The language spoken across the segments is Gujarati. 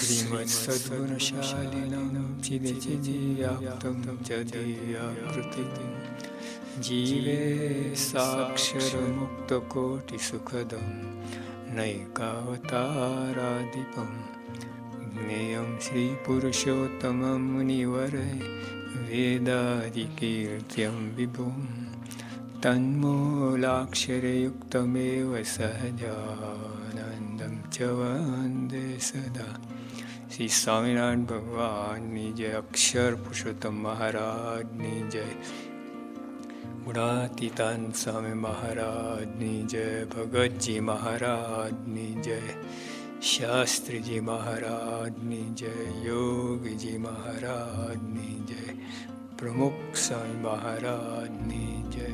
श्रीमत्सद्गुणशालिनं चिदचिदीव्याप्तं च दिव्याकृतिं जीवे साक्षरमुक्तकोटिसुखदं नैकावताराधिपं ज्ञेयं श्रीपुरुषोत्तमं मुनिवरै वेदादिकीर्त्यं विभुं तन्मूलाक्षरयुक्तमेव सहजानन्दं च वन्दे सदा। श्री स्वामिनारायण भगवानની જય, અક્ષર પુરુષોત્તમ મહારાજની જય, ગુણાતીતાન સ્વામી મહારાજની જય, ભગતજી મહારાજની જય, શાસ્ત્રીજી મહારાજની જય, યોગીજી મહારાજની જય, પ્રમુખ સ્વામી મહારાજની જય.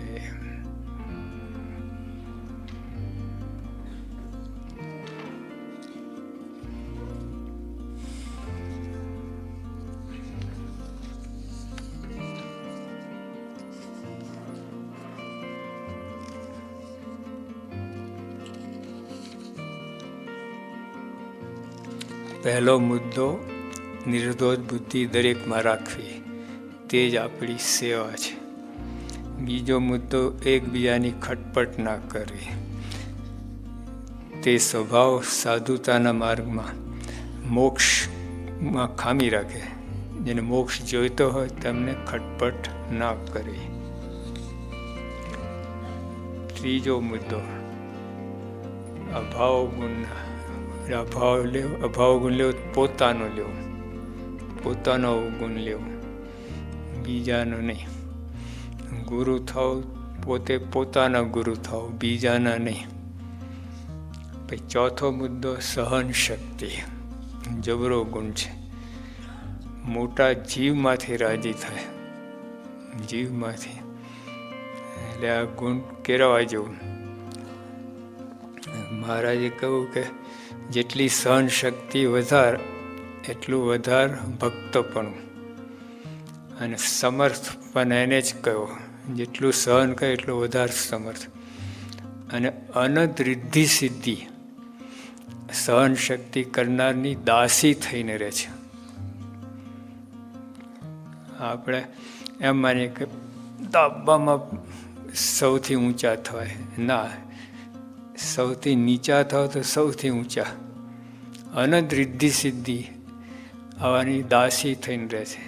પહેલો મુદ્દો નિર્દોષ બુદ્ધિ દરેકમાં રાખવી, તે જ આપણી સેવા છે. બીજો મુદ્દો એકબીજાની ખટપટ ના કરવી, તે સ્વભાવ સાધુતાના માર્ગમાં મોક્ષમાં ખામી રાખે. જેને મોક્ષ જોઈતો હોય તેમને ખટપટ ના કરવી. ત્રીજો મુદ્દો અભાવ ગુણ અભાવ ગુણ લેવો, પોતાનો લેવો, પોતાનો ગુણ લેવો, બીજાનો નહીં. ગુરુ થાવ, પોતે પોતાના ગુરુ થાવ, બીજાના નહીં. પછી ચોથો મુદ્દો સહન શક્તિ, જબરો ગુણ છે. મોટા જીવમાંથી રાજી થાય, જીવમાંથી. એટલે આ ગુણ કેળવવા જેવું. મહારાજે કહ્યું કે જેટલી સહન શક્તિ વધાર એટલું વધાર ભક્તપણું, અને સમર્થ પણ એને જ કહ્યો, જેટલું સહન કરે એટલું વધારે સમર્થ. અને અનંત રિદ્ધિ સિદ્ધિ સહન શક્તિ કરનારની દાસી થઈને રહે છે. આપણે એમ માનીએ કે દાબામાં સૌથી ઊંચા થવાય, ના, સૌથી નીચા થાવ તો સૌથી ઊંચા. અનંત રિદ્ધિ સિદ્ધિ આવવાની દાસી થઈને રહે છે.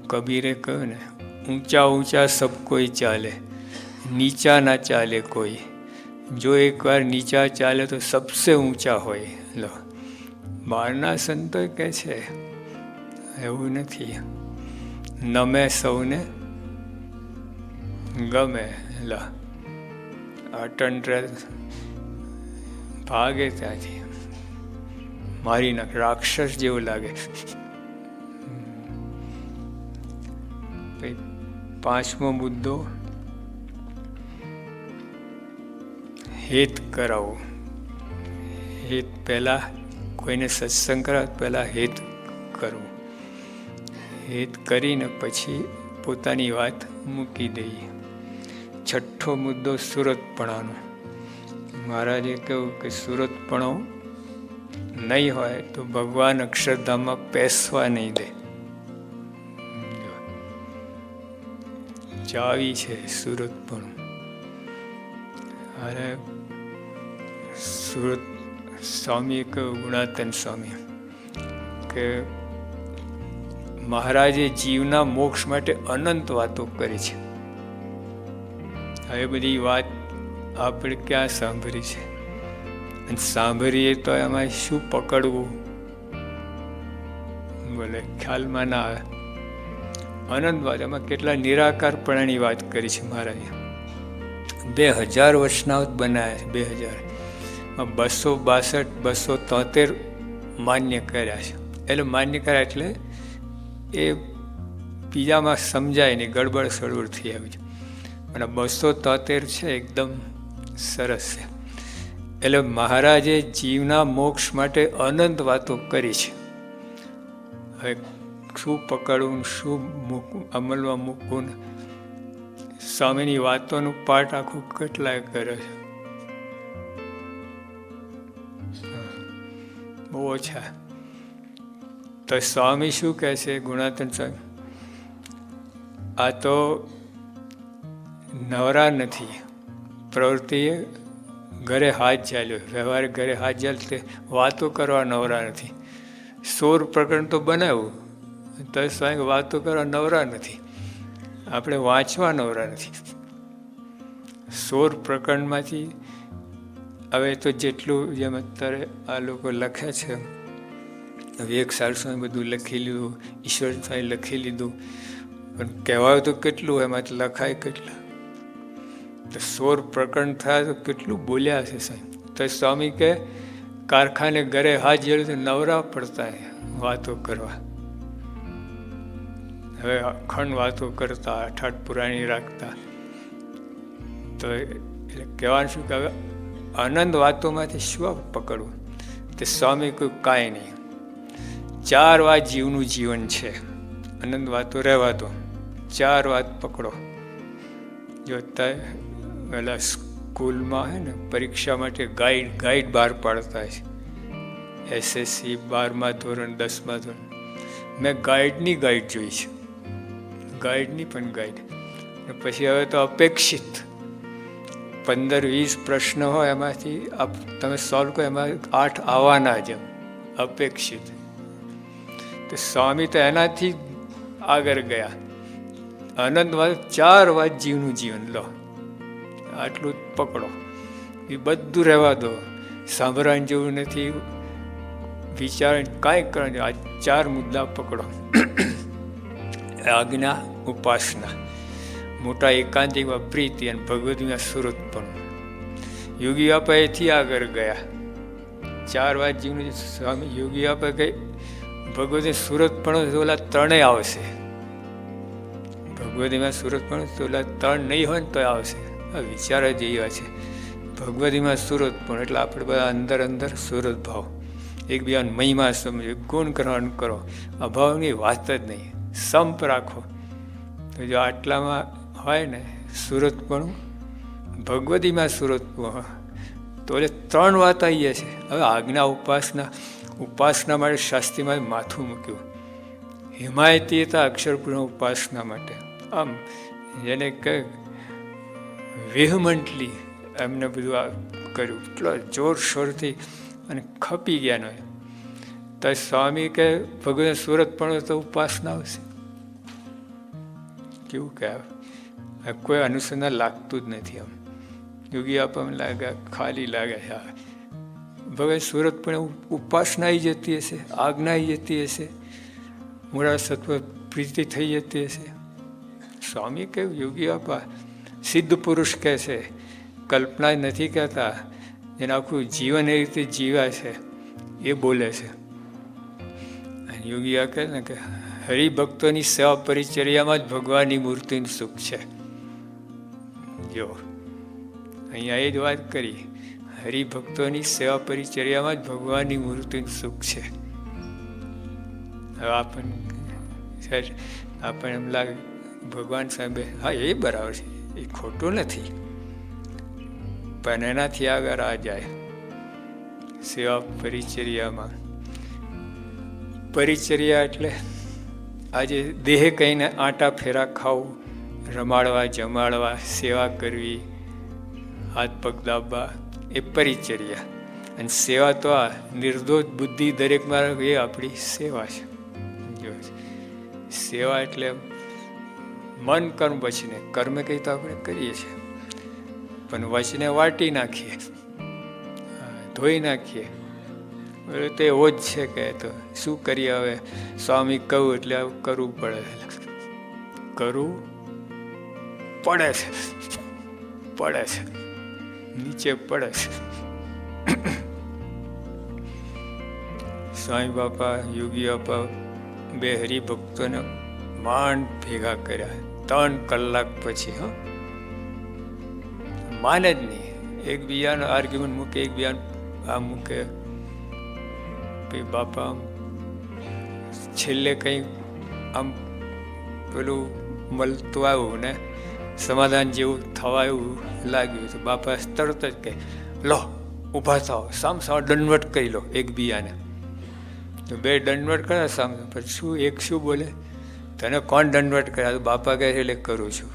કબીરે કહ્યું ને, ઊંચા ઊંચા સબ કોઈ ચાલે, નીચા ના ચાલે કોઈ. જો એકવાર નીચા ચાલે તો સબસે ઊંચા હોય. લો, બહારના સંતો કહે છે એવું નથી, નમે સૌને ગમે. લા, અટંત્ર ભાગે ત્યાંથી મારી નાખ, રાક્ષસ જેવું લાગે. પાંચમો મુદ્દો હેત કરાવો. હેત પહેલા કોઈને સત્સંગ કરાવ પહેલા હેત કરવું. હેત કરીને પછી પોતાની વાત મૂકી દઈએ. છઠ્ઠો મુદ્દો સુરતપણાનો. મહારાજે કહ્યું કે સુરતપણો નહીં હોય તો ભગવાન અક્ષરધામમાં પેસવા નહીં દે. ચાવી છે સુરતપણું. અને સુરત સ્વામીએ કહ્યું, ગુણાતન સ્વામી, કે મહારાજે જીવના મોક્ષ માટે અનંત વાતો કરી છે. હવે બધી વાત આપણે ક્યાં સાંભળી છે? અને સાંભળીએ તો એમાં શું પકડવું, બોલે ખ્યાલમાં ના આવે. અનંત વાત, એમાં કેટલા નિરાકારપણાની વાત કરી છે મહારાજે. 2000 વર્ષના બનાવ્યા છે. 262, 273 માન્ય કર્યા છે. એટલે માન્ય કર્યા એટલે એ બીજામાં સમજાય નહીં, ગડબડ સડબડ થઈ આવી છે. અને 273 છે એકદમ સરસ છે. એટલે મહારાજે જીવના મોક્ષ માટે અનંત વાતો કરી છે. હવે શું પકડવું, શું મૂકવું, અમલમાં મૂકવું, સ્વામીની વાતોનું પાઠ આખું કેટલાય કરે છે. બહુ ઓછા. તો સ્વામી શું કહે છે, ગુણાતીતાનંદ સ્વામી, આ તો નવરા નથી. પ્રવૃત્તિએ ઘરે હાથ ઝાલ્યો, વ્યવહારે ઘરે હાથ ઝાલ, તે વાતો કરવા નવરા નથી. 16 પ્રકરણ તો બનાવ્યું, તો સ્વામી વાતો કરવા નવરા નથી. આપણે વાંચવા નવરા નથી. 16 પ્રકરણમાંથી હવે તો જેટલું, જેમ અત્યારે આ લોકો લખે છે, વિવેક સારસ્વતે બધું લખી લીધું, ઈશ્વર સ્વામી લખી લીધું, પણ કહેવાય તો કેટલું, એમાંથી લખાય કેટલા. તો 16 પ્રકરણ થયા તો કેટલું બોલ્યા છે સાહેબ. તો સ્વામી કે કારખાને ઘરે હાથ જોડે તો નવરા પડતા વાતો કરવા. હવે અખંડ વાતો કરતા, અઠાઠ પુરાણી રાખતા. તો એટલે કહેવાનું શું કે હવે આનંદ વાતોમાંથી શું પકડવું? તે સ્વામી કોઈ કાંઈ નહીં, 4 વાત જીવનું જીવન છે. આનંદ વાતો રહેવા દો, 4 વાત પકડો. જો પેલા સ્કૂલમાં હે ને પરીક્ષા માટે ગાઈડ બહાર પાડતા છે, SSC 12મા ધોરણ 10મા ધોરણ. મેં ગાઈડની ગાઈડ જોઈ છે, ગાઈડની પણ ગાઈડ. પછી હવે તો અપેક્ષિત 15-20 પ્રશ્ન હોય, એમાંથી તમે સોલ્વ કરો, એમાં 8 આવવાના જ અપેક્ષિત. તો સ્વામી તો એનાથી આગળ ગયા. આનંદ વાત 4 વાત જીવનું જીવન લો, આટલું જ પકડો. એ બધું રહેવા દો, સાંભળવાની જેવું નથી, વિચાર કાંઈ કરવાનું. આ 4 મુદ્દા પકડો. આજ્ઞા, ઉપાસના, મોટા એકાંતિકમાં પ્રીતિ અને ભગવદમાં સુરતપણું. યોગી આપા એથી આગળ ગયા. 4 વાત જીવનું સ્વામી યોગી આપા કઈ ભગવતી સુરતપણું તો ઓલા 3 આવશે. ભગવતીમાં સુરતપણું તો ઓલા 3 નહીં હોય ને તો આવશે. આ વિચાર જ એવા છે. ભગવતીમાં સુરતપણું એટલે આપણે બધા અંદર સુરત ભાવ, એકબીજાને મહિમા સમજો, ગુણ કરવાનું કરો, અભાવની વાત જ નહીં, સંપ રાખો. તો જો આટલામાં હોય ને સુરતપણું, ભગવતીમાં સુરતપણું, તો એટલે 3 વાત આવી છે. હવે આજ્ઞા, ઉપાસના માટે શાસ્ત્રીમાં માથું મૂક્યું. હિમાયતી હતા અક્ષરપૂર્ણ ઉપાસના માટે. આમ જેને કહે વેહમન્ટલી એમને બધું આ કર્યું, એટલો જોરશોરથી, અને ખપી ગયા ન. તો સ્વામી કે ભગવાન સુરતપણું તો ઉપાસના આવશે. કેવું કે કોઈ અનુસંધાન લાગતું જ નથી. આમ યોગી આપણને લાગે ખાલી લાગે છે. ભગવાન સુરત પણ ઉપાસના આવી જતી હશે, આજ્ઞા આવી જતી હશે, મોડા સત્વ પ્રીતિ થઈ જતી હશે. સ્વામી કે યોગી આપા સિદ્ધ પુરુષ કહે છે, કલ્પના નથી કહેતા, જેને આખું જીવન એ રીતે જીવ્યા છે એ બોલે છે. યોગી આ કહે ને કે હરિભક્તોની સેવા પરિચર્યામાં જ ભગવાનની મૂર્તિનું સુખ છે. જો અહીંયા એ જ વાત કરી, હરિભક્તોની સેવા પરિચર્યામાં જ ભગવાનની મૂર્તિનું સુખ છે. હવે આપણને એમ લાગે ભગવાન સાહેબે, હા એ બરાબર છે, એ ખોટું નથી, પણ એનાથી આગળ આ જાય સેવા પરિચર્યામાં. પરિચર્યા એટલે આજે દેહ કહીને આંટા ફેરા ખાવું, રમાડવા જમાડવા, સેવા કરવી, હાથ પગ દાબવા, એ પરિચર્યા. અને સેવા તો આ નિર્દોષ બુદ્ધિ દરેકમાં એ આપણી સેવા છે. જો સેવા એટલે મન કર્મ વચને, કર્મ કંઈ તો આપણે કરીએ છીએ, પણ વચને વાટી નાખીએ, ધોઈ નાખીએ. તો એવો જ છે કે તો શું કરીએ હવે, સ્વામી કહું એટલે કરવું પડે છે, કરવું પડે છે, નીચે પડે છે. સ્વામી બાપા, યોગી બાપા 2 હરિભક્તોને માંડ ભેગા કર્યા 3 કલાક પછી. માને જ નહીં, એકબીજાનો આર્ગ્યુમેન્ટ મૂકે, એકબીજાને આ મૂકે. બાપા છેલ્લે કંઈ આમ પેલું મળતું આવ્યું ને સમાધાન જેવું થવા એવું લાગ્યું, તો બાપા તરત જ કહે, લો ઊભા થાઓ, સામ દંડવટ કરી લો એકબીજાને. તો બે દંડવટ કર્યા સામે. પછી શું એક શું બોલે, તને કોણ દંડવટ કર્યા? તો બાપા કહે છે એટલે કરું છું.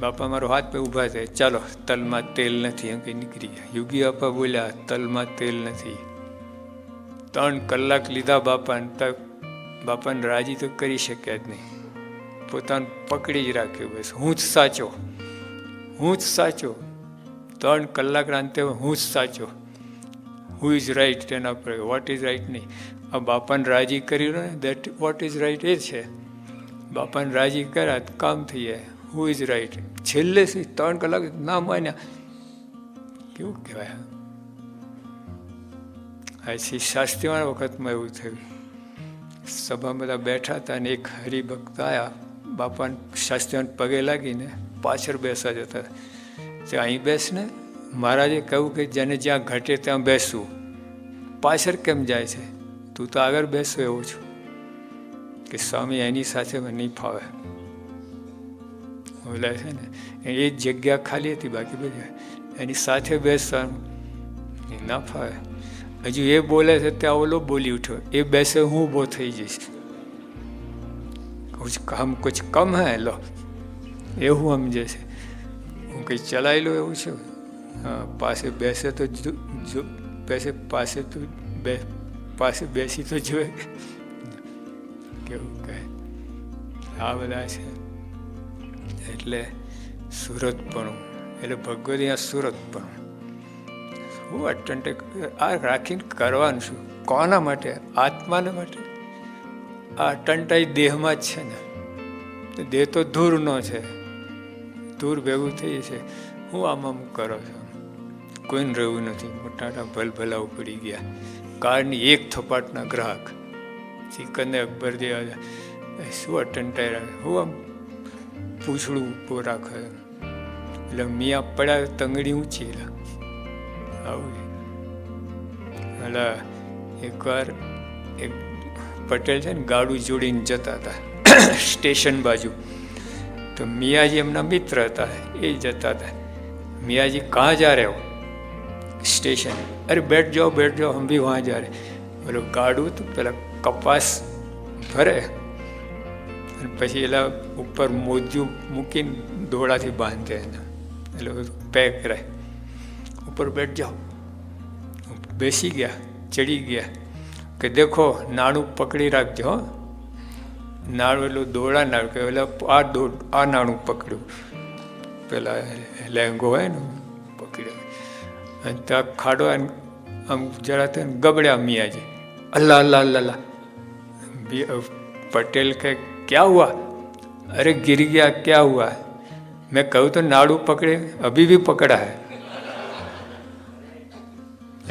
બાપા મારો હાથ પે ઊભા થાય, ચાલો તલમાં તેલ નથી એમ કંઈ નીકળી ગયા. યોગી બાપા બોલ્યા તલમાં તેલ નથી. 3 કલાક લીધા બાપાને. બાપાને રાજી તો કરી શક્યા જ નહીં. પોતાને પકડી જ રાખ્યો, બસ હું જ સાચો, હું જ સાચો. 3 કલાકના અંતે હું જ સાચો. હુ ઇઝ રાઈટ તેના પર, વોટ ઇઝ રાઈટ નહીં. આ બાપાને રાજી કરી લો ને, દેટ વોટ ઇઝ રાઈટ એ છે. બાપાને રાજી કર્યા કામ થઈ જાય. Who is right. છેલ્લે 3 કલાક ના માન્યા. કેવું કહેવાય. આથી શાસ્ત્રીવાળા વખતમાં એવું થયું. સભામાં બધા બેઠા હતા અને એક હરિભક્ત આવ્યા. બાપાને શાસ્ત્રીવાને પગે લાગીને પાછળ બેસવા જતા. તે અહીં બેસ ને, મહારાજે કહ્યું કે જેને જ્યાં ઘટે ત્યાં બેસવું. પાછળ કેમ જાય છે? તું તો આગળ બેસો એવું છું. કે સ્વામી એની સાથે નહીં ફાવે. ઓલા છે ને એ જ જગ્યા ખાલી હતી, બાકી બધી એની સાથે બેસવાનું એ ના ફાવે. હજુ એ બોલે છે ત્યાં ઓલો બોલી ઉઠ્યો, એ બેસે હું ઊભો થઈ જઈશ. કુછ કમ હે લો, એવું સમજે છે. હું કંઈ ચલાવી લો એવું છે. હા, પાસે બેસે તો પાસે તો પાસે બેસી તો જોવે. કેવું કહે. આ બધા છે. એટલે સુરતપણું, એટલે ભગવત અહીંયા સુરતપણું. હું અટંટે આ રાખીને કરવાનું છું. કોના માટે? આત્માને માટે. આ અટંટાઈ દેહમાં જ છે ને. દેહ તો ધૂળનો છે, ધૂળ ભેગું થઈ છે. હું આમાં કરો છો? કોઈને રહેવું નથી. મોટા મોટા ભલભલાઓ પડી ગયા. કારની એક થપાટના ગ્રાહક સિકંદર અકબર દેવા શું અટંટાઈ રાખે. હું આમ પૂછડું ઉપર રાખે. એટલે મિયા પડ્યા તંગડી ઊંચી. આવું. એટલે એકવાર એક પટેલ છે ને ગાડું જોડીને જતા હતા સ્ટેશન બાજુ. તો મિયાજી એમના મિત્ર હતા, એ જતા હતા. મિયાજી કહાં જા રહે હો? સ્ટેશન. અરે બેઠ જાઓ બેઠ જાઓ, હમ ભી વહાં જા રહે. બોલો ગાડું તો પેલા કપાસ ભરે અને પછી એલા ઉપર મોજું મૂકીને દોડાથી બાંધે એને, એટલે બધું પેક રહે. ઉપર બેઠ જાઓ. બેસી ગયા, ચડી ગયા. કે દેખો નાણું પકડી રાખજો. નાણું એટલું દોડા નાણું કે એટલે આ નાણું પકડ્યું, પેલા લહેંગો હોય ને પકડ્યો. અને ત્યાં ખાડો આમ જરા થઈને ગબડ્યા મિયાજી. અલ્લાહ અલ્લાહ અલ્લાહ. પટેલ કે ક્યાં હુઆ? અરે गिर गया क्या हुआ? मैं कहूँ तो नाड़ू पकड़े, अभी भी पकड़ा है.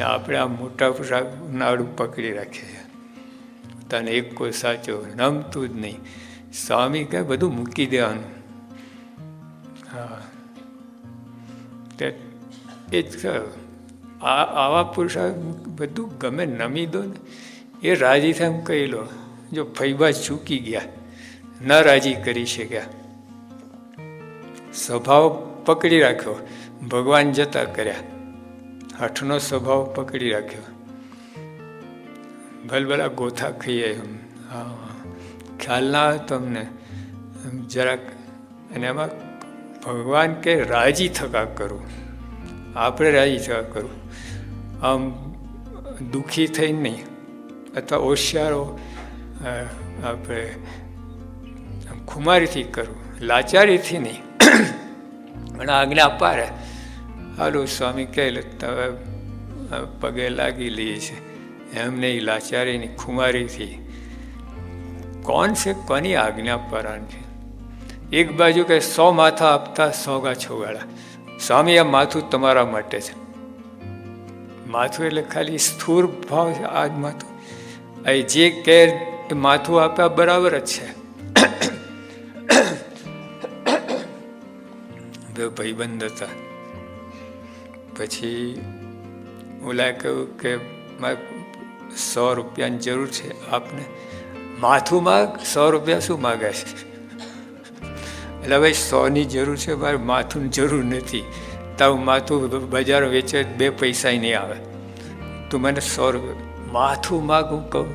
આપણે આ મોટા નાડું પકડી રાખીએ છીએ. તને એક કોઈ સાચો નમતું જ નહીં. સ્વામી કહે બધું મૂકી દેવાનું. હા, તે એ જ આવા પુરુષ બધું ગમે નમી દો ને, એ રાજી થાય એમ કહી લો. જો ફૈબા ચૂકી ગયા, ન રાજી કરી શક્યા, સ્વભાવ પકડી રાખ્યો, ભગવાન જતા કર્યા. હઠનો સ્વભાવ પકડી રાખ્યો. ભલભલા ગોથા ખાઈએ એમ. હા, ખ્યાલ ના આવે તમને જરાક. અને એમાં ભગવાન કે રાજી થકા કરું, આપણે રાજી થકા કરું. આમ દુઃખી થઈને નહીં, અથવા હોશિયારો આપણે ખુમારીથી કરું, લાચારીથી નહીં. પણ આજ્ઞા પાડે, હાલું સ્વામી કહે તમે પગે લાગી લઈએ છે. એમ નહીં, લાચારીની ખુમારીથી. કોણ છે? કોની આજ્ઞા પારાની છે? એક બાજુ કે 100 માથા આપતા 100 ગા છોગાડા. સ્વામી આ માથું તમારા માટે છે. માથું એટલે ખાલી સ્થૂર ભાવ છે. આ જ માથું અહીં જે કે માથું આપ્યા બરાબર જ છે. બે ભાઈબંધ હતા. પછી ઓલા કહ્યું કે મારે 100 રૂપિયાની જરૂર છે આપને. માથું માગ, 100 રૂપિયા શું માગે છે? એટલે ભાઈ 100ની જરૂર છે, મારે માથુંની જરૂર નથી. તારું માથું બજાર વેચે 2 પૈસા નહીં આવે. તું મને 100 રૂપિયા માથું માગું કહું,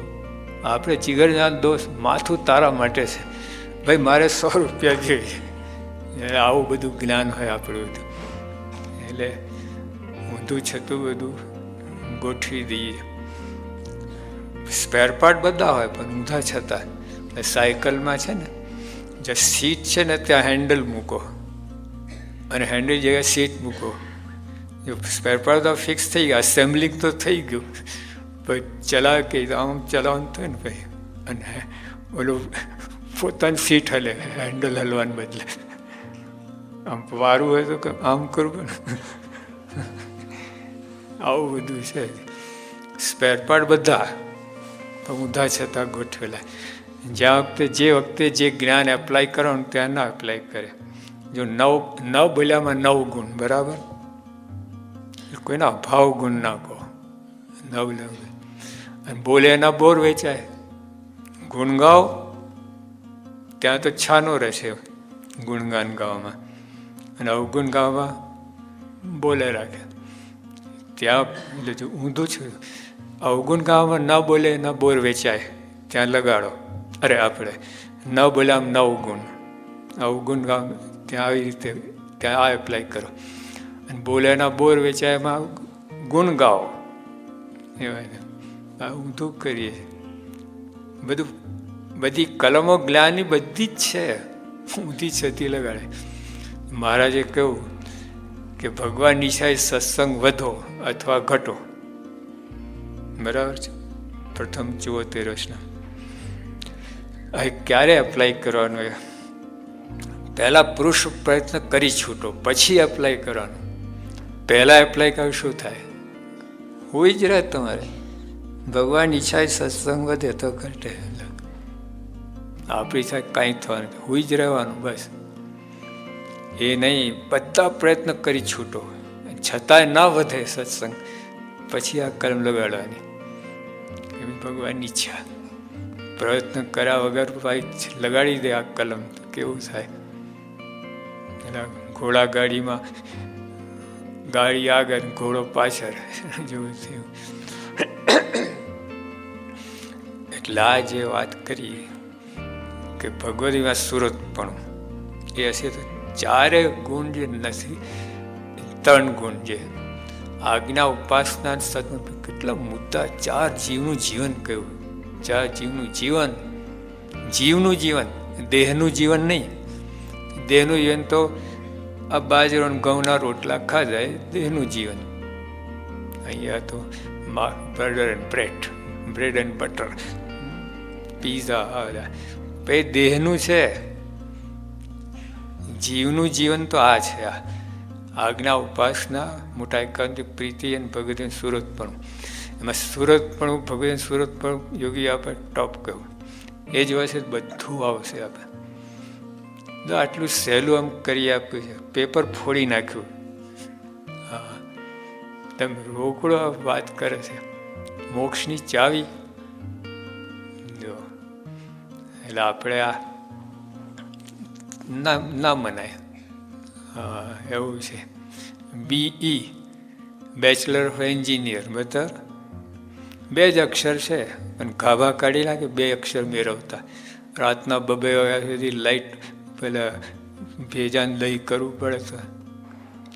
આપણે જીગરજાન દોસ્ત, માથું તારા માટે છે ભાઈ, મારે 100 રૂપિયા જોઈએ. આવું બધું જ્ઞાન હોય આપણું બધું. એટલે ઊંધું છતું બધું ગોઠવી દઈએ. સ્પેર પાર્ટ બધા હોય પણ ઊંધા છતાં. સાયકલમાં છે ને, જે સીટ છે ને ત્યાં હેન્ડલ મૂકો અને હેન્ડલ જગ્યાએ સીટ મૂકો. સ્પેર પાર્ટ તો ફિક્સ થઈ ગયા, એસેમ્બલિંગ તો થઈ ગયું, પછી ચલાવે કે આમ ચલાવવાનું થાય ને ભાઈ, અને ઓલું પોતાની સીટ હલે, હેન્ડલ હલવાને બદલે. આમ વારું હોય તો આમ કરવું ને, આવું બધું છે. સ્પેર પાર્ટ બધા ઊંધા છતાં ગોઠવેલા. જ્યાં વખતે જે જ્ઞાન એપ્લાય કરવાનું ત્યાં ના એપ્લાય કરે. જો ન બોલ્યામાં 9 ગુણ, બરાબર, કોઈના અભાવ ગુણ ના કહો, ન બોલ્યા. અને બોલે એના બોર વેચાય. ગુણ ગાઓ ત્યાં તો છાનો રહેશે ગુણગાન ગાવામાં, અને અવગુણ ગાવામાં બોલે રાખે. ત્યાં એટલે જો ઊંધું છે. અવગુણ ગાવામાં ન બોલે એના બોર વેચાય, ત્યાં લગાડો. અરે આપણે ન બોલ્યા 9 ગુણ, અવગુણ ગામ ત્યાં આવી રીતે ત્યાં આ એપ્લાય કરો. અને બોલે એના બોર વેચાય એમાં ગુણ ગાઓ. એવા ઊંધું કરીએ બધું. બધી કલમો જ્ઞાનની બધી જ છે, ઊંધી છતી લગાડે. મહારાજે કહ્યું કે ભગવાન ઈચ્છાએ સત્સંગ વધો અથવા ઘટો, બરાબર છે. પ્રથમ 74 વર્ષના. હવે ક્યારે એપ્લાય કરવાનું? પહેલાં પુરુષ પ્રયત્ન કરી છૂટો, પછી એપ્લાય કરવાનું. પહેલાં એપ્લાય કર્યું શું થાય? હોઈ જ રહે તમારે. ભગવાન ઈચ્છાએ સત્સંગ વધે તો ઘટે, આપણી સાથે કાંઈ થવાનું, હોઈ જ રહેવાનું બસ. એ નહીં, બધા પ્રયત્ન કરી છૂટો, છતાંય ના વધે સત્સંગ, પછી આ કલમ લગાડવાની. એવી ભગવાનની ઈચ્છા. પ્રયત્ન કર્યા વગર ભાઈ લગાડી દે આ કલમ તો કેવું થાય? એના ઘોડા ગાડીમાં, ગાડી આગળ ઘોડો પાછળ જેવું થયું. એટલે આ જે વાત કરીએ કે ભગવતીમાં સુરતપણું એ હશે તો 4 ગુણ જે નથી, 3 ગુણ જે આજ્ઞા, ઉપાસના, સત્સંગ, કેટલા મુદ્દા. 4 જીવનું જીવન કહ્યું. 4 જીવનું જીવન, જીવનું જીવન, દેહનું જીવન નહીં. દેહનું જીવન તો આ બાજરો ઘઉંના રોટલા ખાધાય, દેહનું જીવન. અહીંયા તો બ્રેડ એન્ડ બટર, પીઝા, પછી દેહનું છે. જીવનું જીવન તો આ છે. આજ્ઞા, ઉપાસના, મોટા એકાંતિક, પ્રીતિ અને ભગવતી સુરતપણું. એમાં સુરતપણું, ભગવતી સુરતપણું યોગી આપણે ટોપ કહ્યું. એ જ વચ્ચે બધું આવશે. આપણે તો આટલું સહેલું આમ કરી આપ્યું છે, પેપર ફોડી નાખ્યું. હા, તમે રોકડો વાત કરે છે. મોક્ષની ચાવી જો, એટલે આપણે આ ના મનાય. હા, એવું છે. BE, બેચલર ઓફ એન્જિનિયર, બધા 2 જ અક્ષર છે, પણ ગાભા કાઢી નાખે 2 અક્ષર મેળવતા. રાતના 2 વાગ્યા સુધી લાઈટ પેલા ભેજાન દહીં કરવું પડે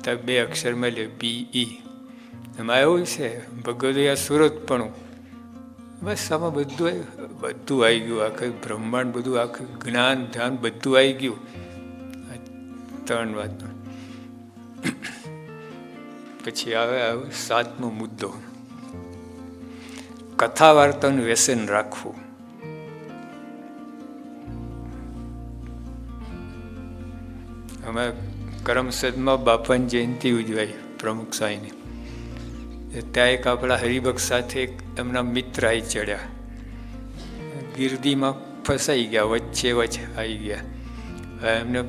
તો 2 અક્ષર મળે, BE. એમાં એવું છે ભગવતી આ સુરતપણું. બસ આમાં બધું આવી ગયું. આખું બ્રહ્માંડ, બધું આખું જ્ઞાન, ધ્યાન બધું આવી ગયું. 3 વાત. પછી આવે 7મો મુદ્દો, કથા વાર્તાનું વ્યસન રાખવું. અમે કરમસદમાં બાપાની જયંતિ ઉજવાઈ, પ્રમુખ સાંઈની. ત્યાં એક આપણા હરિભક્ત સાથે એમના મિત્ર આવી ચડ્યા. ગીરદીમાં ફસાઈ ગયા, વચ્ચે આવી ગયા. એમને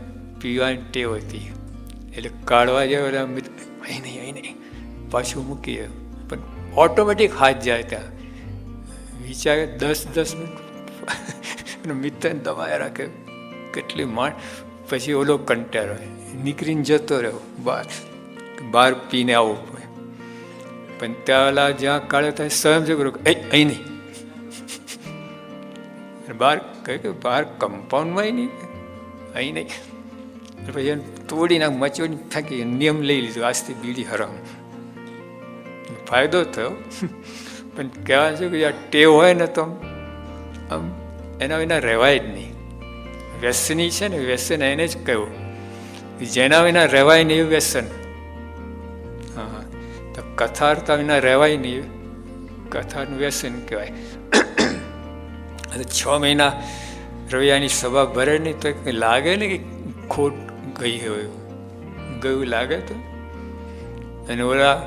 પીવાની ટેવ હતી, એટલે કાઢવા જાય મિત્ર, અહીં નહીં, પાછું મૂકીએ, પણ ઓટોમેટિક હાથ જાય. ત્યાં વિચારે 10 મિનિટ મિત્રને દબાયા રાખે, કેટલી માંડ. પછી ઓલો કંટાળો નીકળીને જતો રહ્યો બહાર પીને આવવું પડે. પણ ત્યાં ઓલા જ્યાં કાળે ત્યાં સ્વયંસેવક અહીં નહીં, બહાર કહે કે બહાર કમ્પાઉન્ડમાં નહીં, અહીં નહીં. પછી એને તોડી નાખ મચોડી ફેંકી નિયમ લઈ લીધો, આજથી બીડી હરામ. ફાયદો થયો, પણ કહેવાય છે કે આ ટેવ હોય ને તો આમ એના વિના રહેવાય જ નહીં. વ્યસની છે ને, વ્યસન એને જ કહ્યું જેના વિના રહેવાય નહીં એવું વ્યસન. હા, તો કથાર્તા વિના રહેવાય નહીં, કથાનું વ્યસન કહેવાય. 6 મહિના રવિયાની સભા ભરે નહીં તો લાગે ને કે ખોટ ગઈ હોય, ગયું લાગે તો. અને ઓલા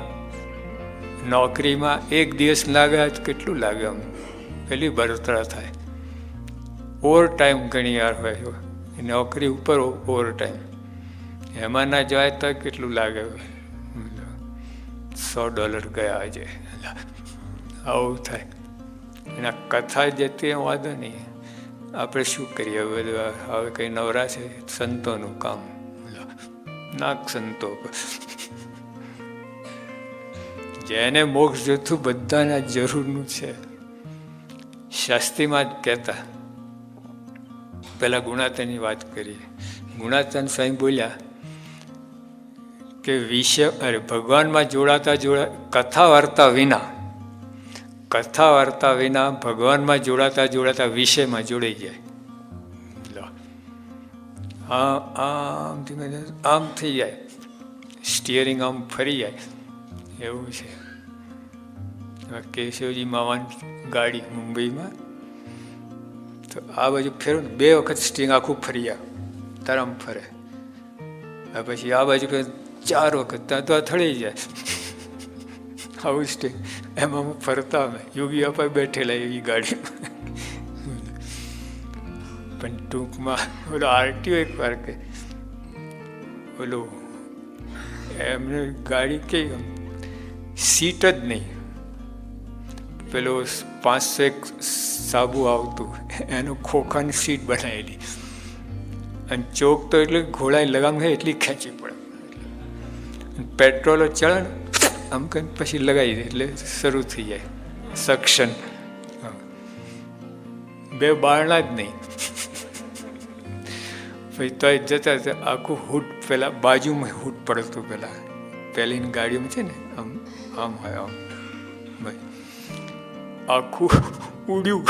નોકરીમાં 1 દિવસ લાગે તો કેટલું લાગે, આમ પેલી બળતરા થાય. ઓવર ટાઈમ ઘણી વાર હોય, નોકરી ઉપર ઓવર ટાઈમ, એમાં ના જાય તો કેટલું લાગે, $100 ગયા આજે, આવું થાય. એના કથા જતી વાંધો નહીં, આપણે શું કરીએ બધું. હવે કંઈ નવરા છે, સંતોનું કામ નાક સંતો. જેને મોક્ષ જોતું બધાના જરૂરનું છે. શાસ્ત્રીમાં જ કહેતા, પેલા ગુણાતનની વાત કરીએ. ગુણાતન સ્વયં બોલ્યા કે ભગવાનમાં જોડાતા કથા વાર્તા વિના ભગવાનમાં જોડાતા વિષયમાં જોડાઈ જાય. આમ ધીમે આમ થઈ જાય, સ્ટિયરિંગ આમ ફરી જાય, એવું છે. કેશવજી મામાની ગાડી મુંબઈમાં, તો આ બાજુ ફેરો ને 2 વખત સ્ટિયરિંગ આખું ફરી આવે, તરમ ફરે. પછી આ બાજુ 4 વખત, ત્યાં તો અથડાઈ જાય. આવું સ્ટિંગ એમાં હું ફરતા, અમે યોગી આપા બેઠેલા એવી ગાડીમાં. પણ ટૂંકમાં ઓલો આરટીઓ એક વાર કે ઓલું એમને ગાડી કેવી સીટ જ નહીં, પેલો 501 સાબુ આવતું એનું ખોખાની સીટ બનાવેલી, અને ચોક તો એટલે ઘોડાએ લગામ હોય એટલી ખેંચી પડે. પેટ્રોલો ચડે ને આમ કંઈ પછી લગાવી દે એટલે શરૂ થઈ જાય સક્શન. 2 બારણા જ નહીં. પછી તો જતા આખું હૂટ પેલા બાજુમાં હૂટ પડતું, પહેલીની ગાડીમાં છે ને આમ આમ હોય, આમ ભાઈ આખું ઉડ્યું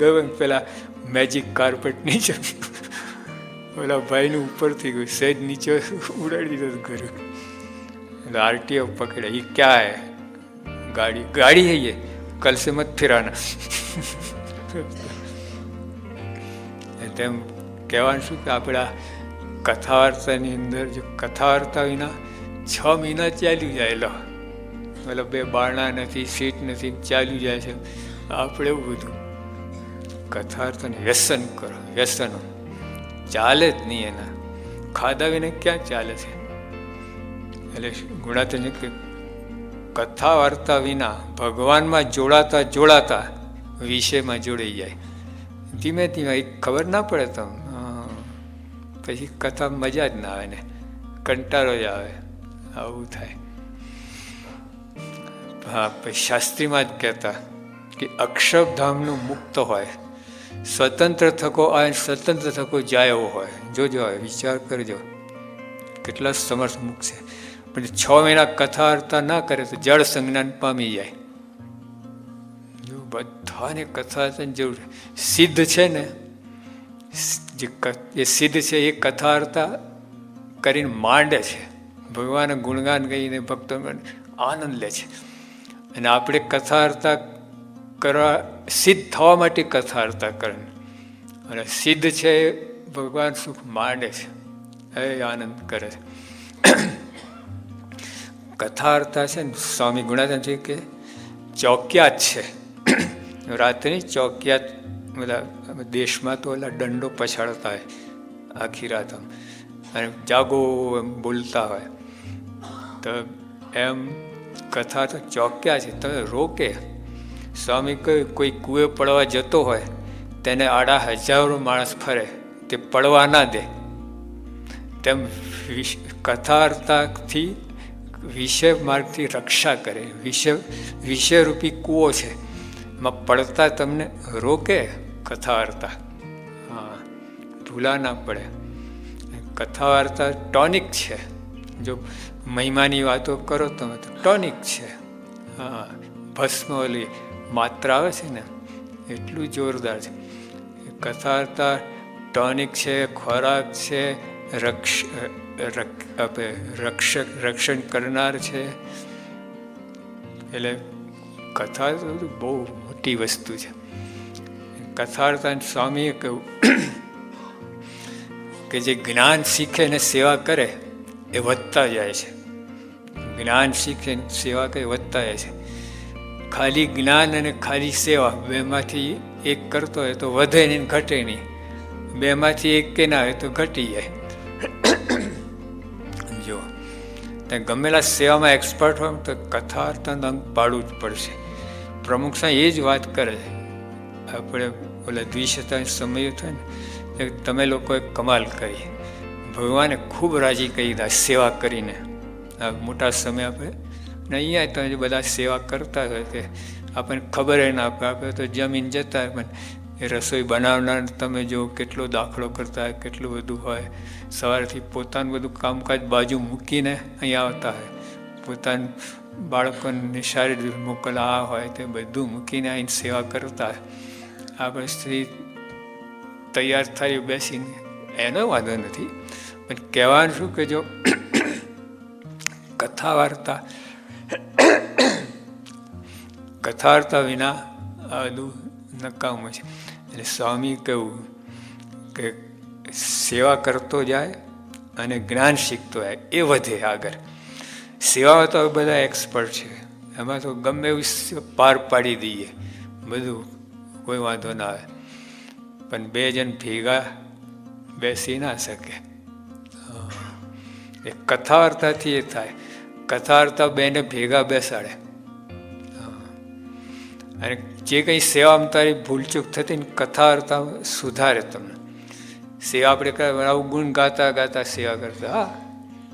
ગયું. પેલા મેજિક કાર્પેટ નીચે ઓલા ભાઈનું ઉપર થઈ ગયું, સહેજ નીચે ઉડાડી દીધું ઘરે. आरटीओ पकड़े, ये क्या है, गाड़ी है ये, कल से मत फिराना. તેમ કહેવાનું શું કે આપણા કથાવાર્તાની અંદર જો કથાવાર્તા વિના 6 મહિના ચાલ્યું જાય, મતલબ 2 બારણા નથી, સીટ નથી, ચાલ્યું જાય છે. આપણે એવું બધું કથાવાર્તાને વ્યસન કરો, વ્યસનો ચાલે જ નહીં. એના ખાધા વિના ક્યાં ચાલે છે? એટલે ગુણાતન કે કથા વાર્તા વિના ભગવાનમાં જોડાતા વિષયમાં જોડાઈ જાય. ધીમે ધીમે ખબર ના પડે તો પછી કથા મજા જ ના આવે ને, કંટાળો જ આવે, આવું થાય. હા, પછી શાસ્ત્રીમાં જ કહેતા કે અક્ષરધામનું મુક્ત હોય, સ્વતંત્ર થકો આવે, સ્વતંત્ર થકો જાય એવો હોય. જોજો, હવે વિચાર કરજો કેટલા સમર્થ મુક્ત છે. પણ 6 મહિના કથા વાર્તા ના કરે તો જળ સંજ્ઞાન પામી જાય. બધાને કથા જરૂર. સિદ્ધ છે ને, જે સિદ્ધ છે એ કથા વાર્તા કરીને માંડે છે, ભગવાન ગુણગાન કહીને ભક્તો આનંદ લે છે. અને આપણે કથા વાર્તા કરવા, સિદ્ધ થવા માટે કથા વાર્તા કરે, અને સિદ્ધ છે એ ભગવાન સુખ માંડે છે, એ આનંદ કરે છે. કથાર્થા છે ને, સ્વામી ગુણાતન છે કે ચોકિયાત છે, રાતની ચોકિયાત. બધા દેશમાં તો ઓલા દંડો પછાડતા હોય આખી રાત, અને જાગો એમ બોલતા હોય. તો એમ કથા તો ચોક્યા છે, તમે રોકે. સ્વામી કોઈ કૂએ પડવા જતો હોય તેને આડા હજારો માણસ ફરે, તે પડવા ના દે. તેમ કથાર્થાથી વિષય માર્ગથી રક્ષા કરે. વિષયરૂપી કૂવો છે, એમાં પડતા તમને રોકે કથા વાર્તા. હા, ભૂલા ના પડે. કથા વાર્તા ટોનિક છે. જો મહિમાની વાતો કરો તમે તો ટોનિક છે. હા, ભસ્મ ઓલી માત્રા આવે છે ને એટલું જોરદાર છે. કથા વાર્તા ટોનિક છે, ખોરાક છે, રક્ષણ કરનાર છે. એટલે કથા તો બહુ મોટી વસ્તુ છે. કથા વાર્તા સ્વામીએ કહ્યું કે જે જ્ઞાન શીખે ને સેવા કરે એ વધતા જાય છે. જ્ઞાન શીખે સેવા કરે વધતા જાય છે. ખાલી જ્ઞાન અને ખાલી સેવા બેમાંથી એક કરતો હોય તો વધે નહીં, ઘટે નહીં. બેમાંથી એક કે ના હોય તો ઘટી જાય. જો ગમેલા સેવામાં એક્સપર્ટ હોય તો કથા વાર્તાનું અંગ પાડવું જ પડશે. પ્રમુખ સાહેબ એ જ વાત કરે છે. આપણે ઓલા દ્વિશતા સમય થાય ને, તમે લોકોએ કમાલ કરી, ભગવાને ખૂબ રાજી કરી દીધા સેવા કરીને. આ મોટા સમય આપણે ને અહીંયા તમે બધા સેવા કરતા હોય કે આપણને ખબર ના આપે, આપણે તો જમીન જતા હોય. પણ એ રસોઈ બનાવનાર તમે જો કેટલો દાખલો કરતા હોય, કેટલું બધું હોય. સવારથી પોતાનું બધું કામકાજ બાજુ મૂકીને અહીંયા આવતા હોય, પોતાનું બાળકોને નિશાળે મોકલવા હોય તે બધું મૂકીને આવીને સેવા કરતા હોય. આપણે સ્ત્રી તૈયાર થઈ બેસીને એનો વાંધો નથી, પણ કહેવાનું શું કે જો કથા વાર્તા વિના આ બધું નકામું છે. એટલે સ્વામી કહ્યું કે સેવા કરતો જાય અને જ્ઞાન શીખતો જાય એ વધે આગળ. સેવા તો બધા એક્સપર્ટ છે, એમાં તો ગમે એવું પાર પાડી દઈએ બધું, કોઈ વાંધો ના આવે. પણ બે જણ ભેગા બેસી ના શકે. એ કથા વાર્તાથી એ થાય. કથા વાર્તા બેને ભેગા બેસાડે. અને જે કંઈ સેવામાં તારી ભૂલચૂક થતી ને કથા વાર્તા સુધારે તમને. સેવા આપણે કરે આવું ગુણ ગાતા ગાતા સેવા કરતા, હા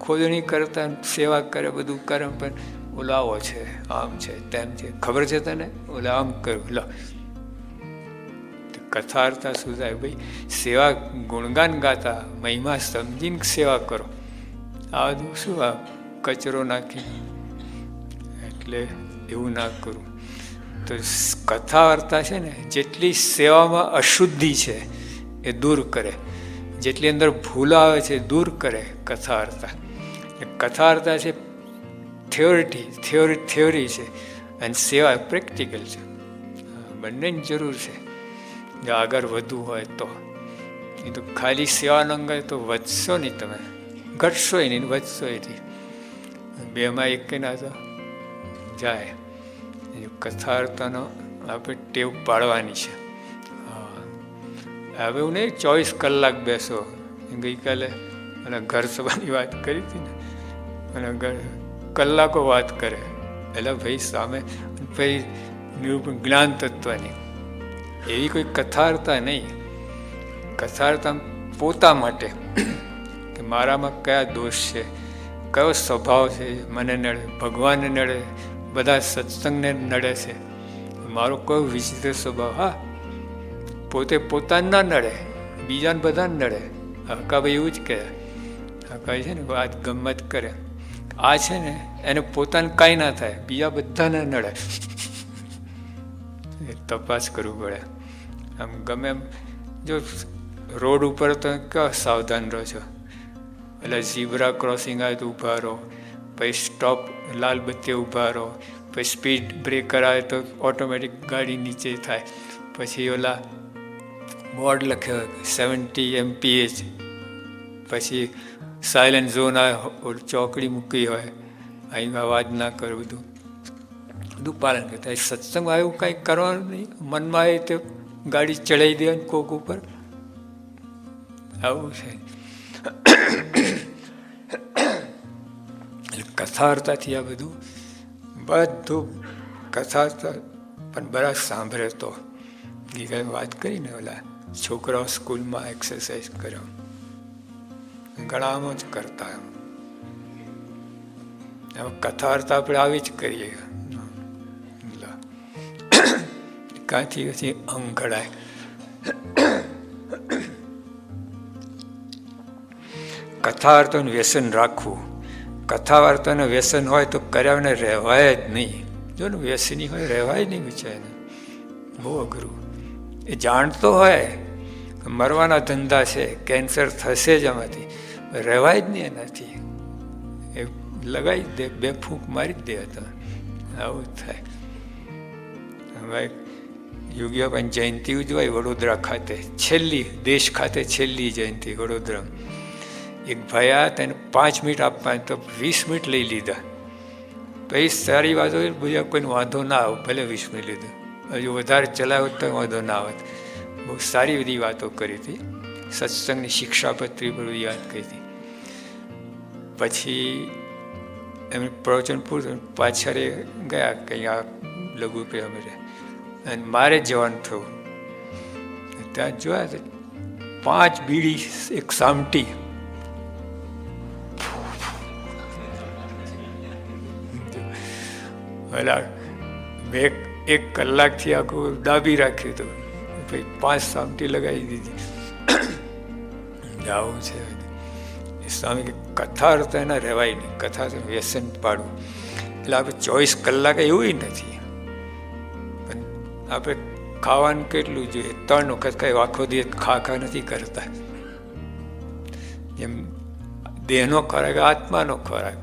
ખોદણી કરતા સેવા કરે, બધું કરે, પણ ઓલાવો છે, આમ છે, તેમ છે, ખબર છે તને, ઓલા આમ કર્યું લો. કથા વાર્તા સુધારે. ભાઈ સેવા ગુણગાન ગાતા મહિમા સમજીને સેવા કરો. આ બધું શું આ કચરો નાખી, એટલે એવું ના કરું. તો કથા વાર્તા છે ને, જેટલી સેવામાં અશુદ્ધિ છે એ દૂર કરે, જેટલી અંદર ભૂલ આવે છે દૂર કરે કથા વાર્તા. કથા વાર્તા છે થિયોરી છે, અને સેવા પ્રેક્ટિકલ છે. બંનેની જરૂર છે જો આગળ વધવું હોય તો. એ તો ખાલી સેવાનો અંગ હોય તો વધશો નહીં, તમે ઘટશો નહીં, વધશો નહીં. બેમાં એક ના તો જાય. કથા વાર્તાનો આપણે ટેવ પાડવાની છે. હવે એવું નહીં 24 કલાક બેસો. ગઈકાલે અને ઘર સભાની વાત કરી હતી ને, અને કલાકો વાત કરે. એટલે ભાઈ સામે ભાઈ નિરૂપણ જ્ઞાન તત્વની એવી કોઈ કથા વાર્તા નહીં. કથા વાર્તા પોતા માટે કે મારામાં કયા દોષ છે, કયો સ્વભાવ છે, મને નડે, ભગવાનને નડે, બધા સત્સંગને નડે છે, મારો કયો વિચિત્ર સ્વભાવ. હા, પોતે પોતાને ના નડે, બીજાને બધાને નડે. હકાભાઈ એવું જ કહે. હકાભાઈ છે ને વાત ગમત કરે, આ છે ને એને પોતાને કાંઈ ના થાય, બીજા બધાને નડે. એ તપાસ કરવું પડે. આમ ગમે એમ જો રોડ ઉપર તો કેવા સાવધાન રહો છો. એટલે ઝીબ્રા ક્રોસિંગ આવે તો ઊભા રહો, પછી સ્ટોપ લાલ બત્તી ઊભા રહો, પછી સ્પીડ બ્રેકર આવે તો ઓટોમેટિક ગાડી નીચે થાય, પછી ઓલા બોર્ડ લખ્યો 70 MPH, પછી સાયલેન્ટ ઝોન આવે, ચોકડી મૂકી હોય, અહીં અવાજ ના કરે, બધું પાલન કરતા. સત્સંગમાં એવું કંઈ કરવાનું નહીં, મનમાં આવે તો ગાડી ચડાવી દે કોક ઉપર, આવું છે. કથા વાર્તાથી આ બધું કથા પણ બધા સાંભળે તો. ગીતા વાત કરીને ઓલા છોકરાઓ સ્કૂલમાં એક્સરસાઇઝ કર્યો, ઘણામાં જ કરતા. કથા અર્થ આપણે આવી જ કરીએ. કાંથી પછી અંગ ઘડાય. કથા વાર્તાનું વ્યસન રાખવું. કથા વાર્તાનું વ્યસન હોય તો કર્યાને રહેવાય જ નહીં. જો ને વ્યસની હોય રહેવાય નહીં બિચારાને, બહુ અઘરું. એ જાણતો હોય મરવાના ધંધા છે, કેન્સર થશે જ આમાંથી, રહેવાય જ નહીં એનાથી. એ લગાવી દે, બે ફૂંક મારી જ દે હતા. આવું જ થાય. હવે યોગીબાપાની જયંતિ ઉજવાય વડોદરા ખાતે, છેલ્લી દેશ ખાતે છેલ્લી જયંતિ વડોદરા. એક ભાઈ આ તેને 5 મિનિટ આપવા તો 20 મિનિટ લઈ લીધા. પછી સારી વાત હોય, બીજા કોઈને વાંધો ના આવે, ભલે 20 મિનિટ લીધું, હજુ વધારે ચલાવ્યો તો વાંધો ના આવત. બહુ સારી બધી વાતો કરી હતી, સત્સંગની શિક્ષાપત્રી પર યાદ કરી હતી. પછી એમને પ્રવચન પૂરું પાછળ ગયા કંઈ આ લઘુ પ્રેમ અને મારે જવાનું થયું. ત્યાં જોયા 5 બીડી એક સામટી, મેં 1 કલાકથી આખું દાબી રાખ્યું હતું. પછી 5 સામટી લગાવી દીધી. આવું છે સ્વામી કે કથા અર્થ એના રહેવાય નહીં, કથા તો વ્યસન પાડવું. એટલે આપણે 24 કલાક એવું નથી, પણ આપણે ખાવાનું કેટલું જોઈએ? 3 વખત કઈ આખો દિવસ ખા નથી કરતા. જેમ દેહનો ખોરાક આત્માનો ખોરાક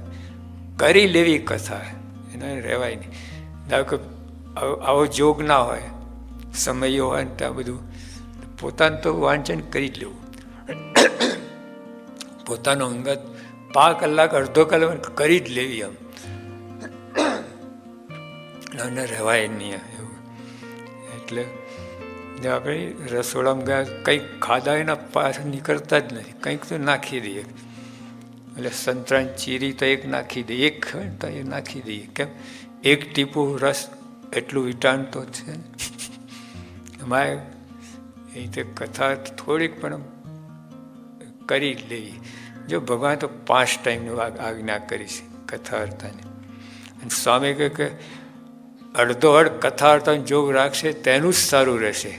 કરી લેવી કથા, એને રહેવાય નહીં. ધારો કે આવો જોગ ના હોય, સમયો હોય ને ત્યાં બધું પોતાનું તો વાંચન કરી જ લેવું. પોતાનો અંગત 5 કલાક અડધો કલાક કરી જ લેવી. આમ રહેવાય નહીં એવું. એટલે આપણે રસોડામાં ગયા કંઈક ખાધા એના પાછળ નીકળતા જ નથી, કંઈક તો નાખી દઈએ. એટલે સંતરાની ચીરી તો એક નાખી દઈએ, એક તો એ નાખી દઈએ. કેમ? એક ટીપું રસ એટલું વિટાણ તો છે. અમારે એ રીતે કથા થોડીક પણ કરી જ લેવી. જો ભગવાન તો 5 ટાઈમની આજ્ઞા કરી છે કથા અર્થાની. અને સ્વામી કહે કે અડધો અડ કથા અર્થાનો જોગ રાખશે તેનું જ સારું રહેશે.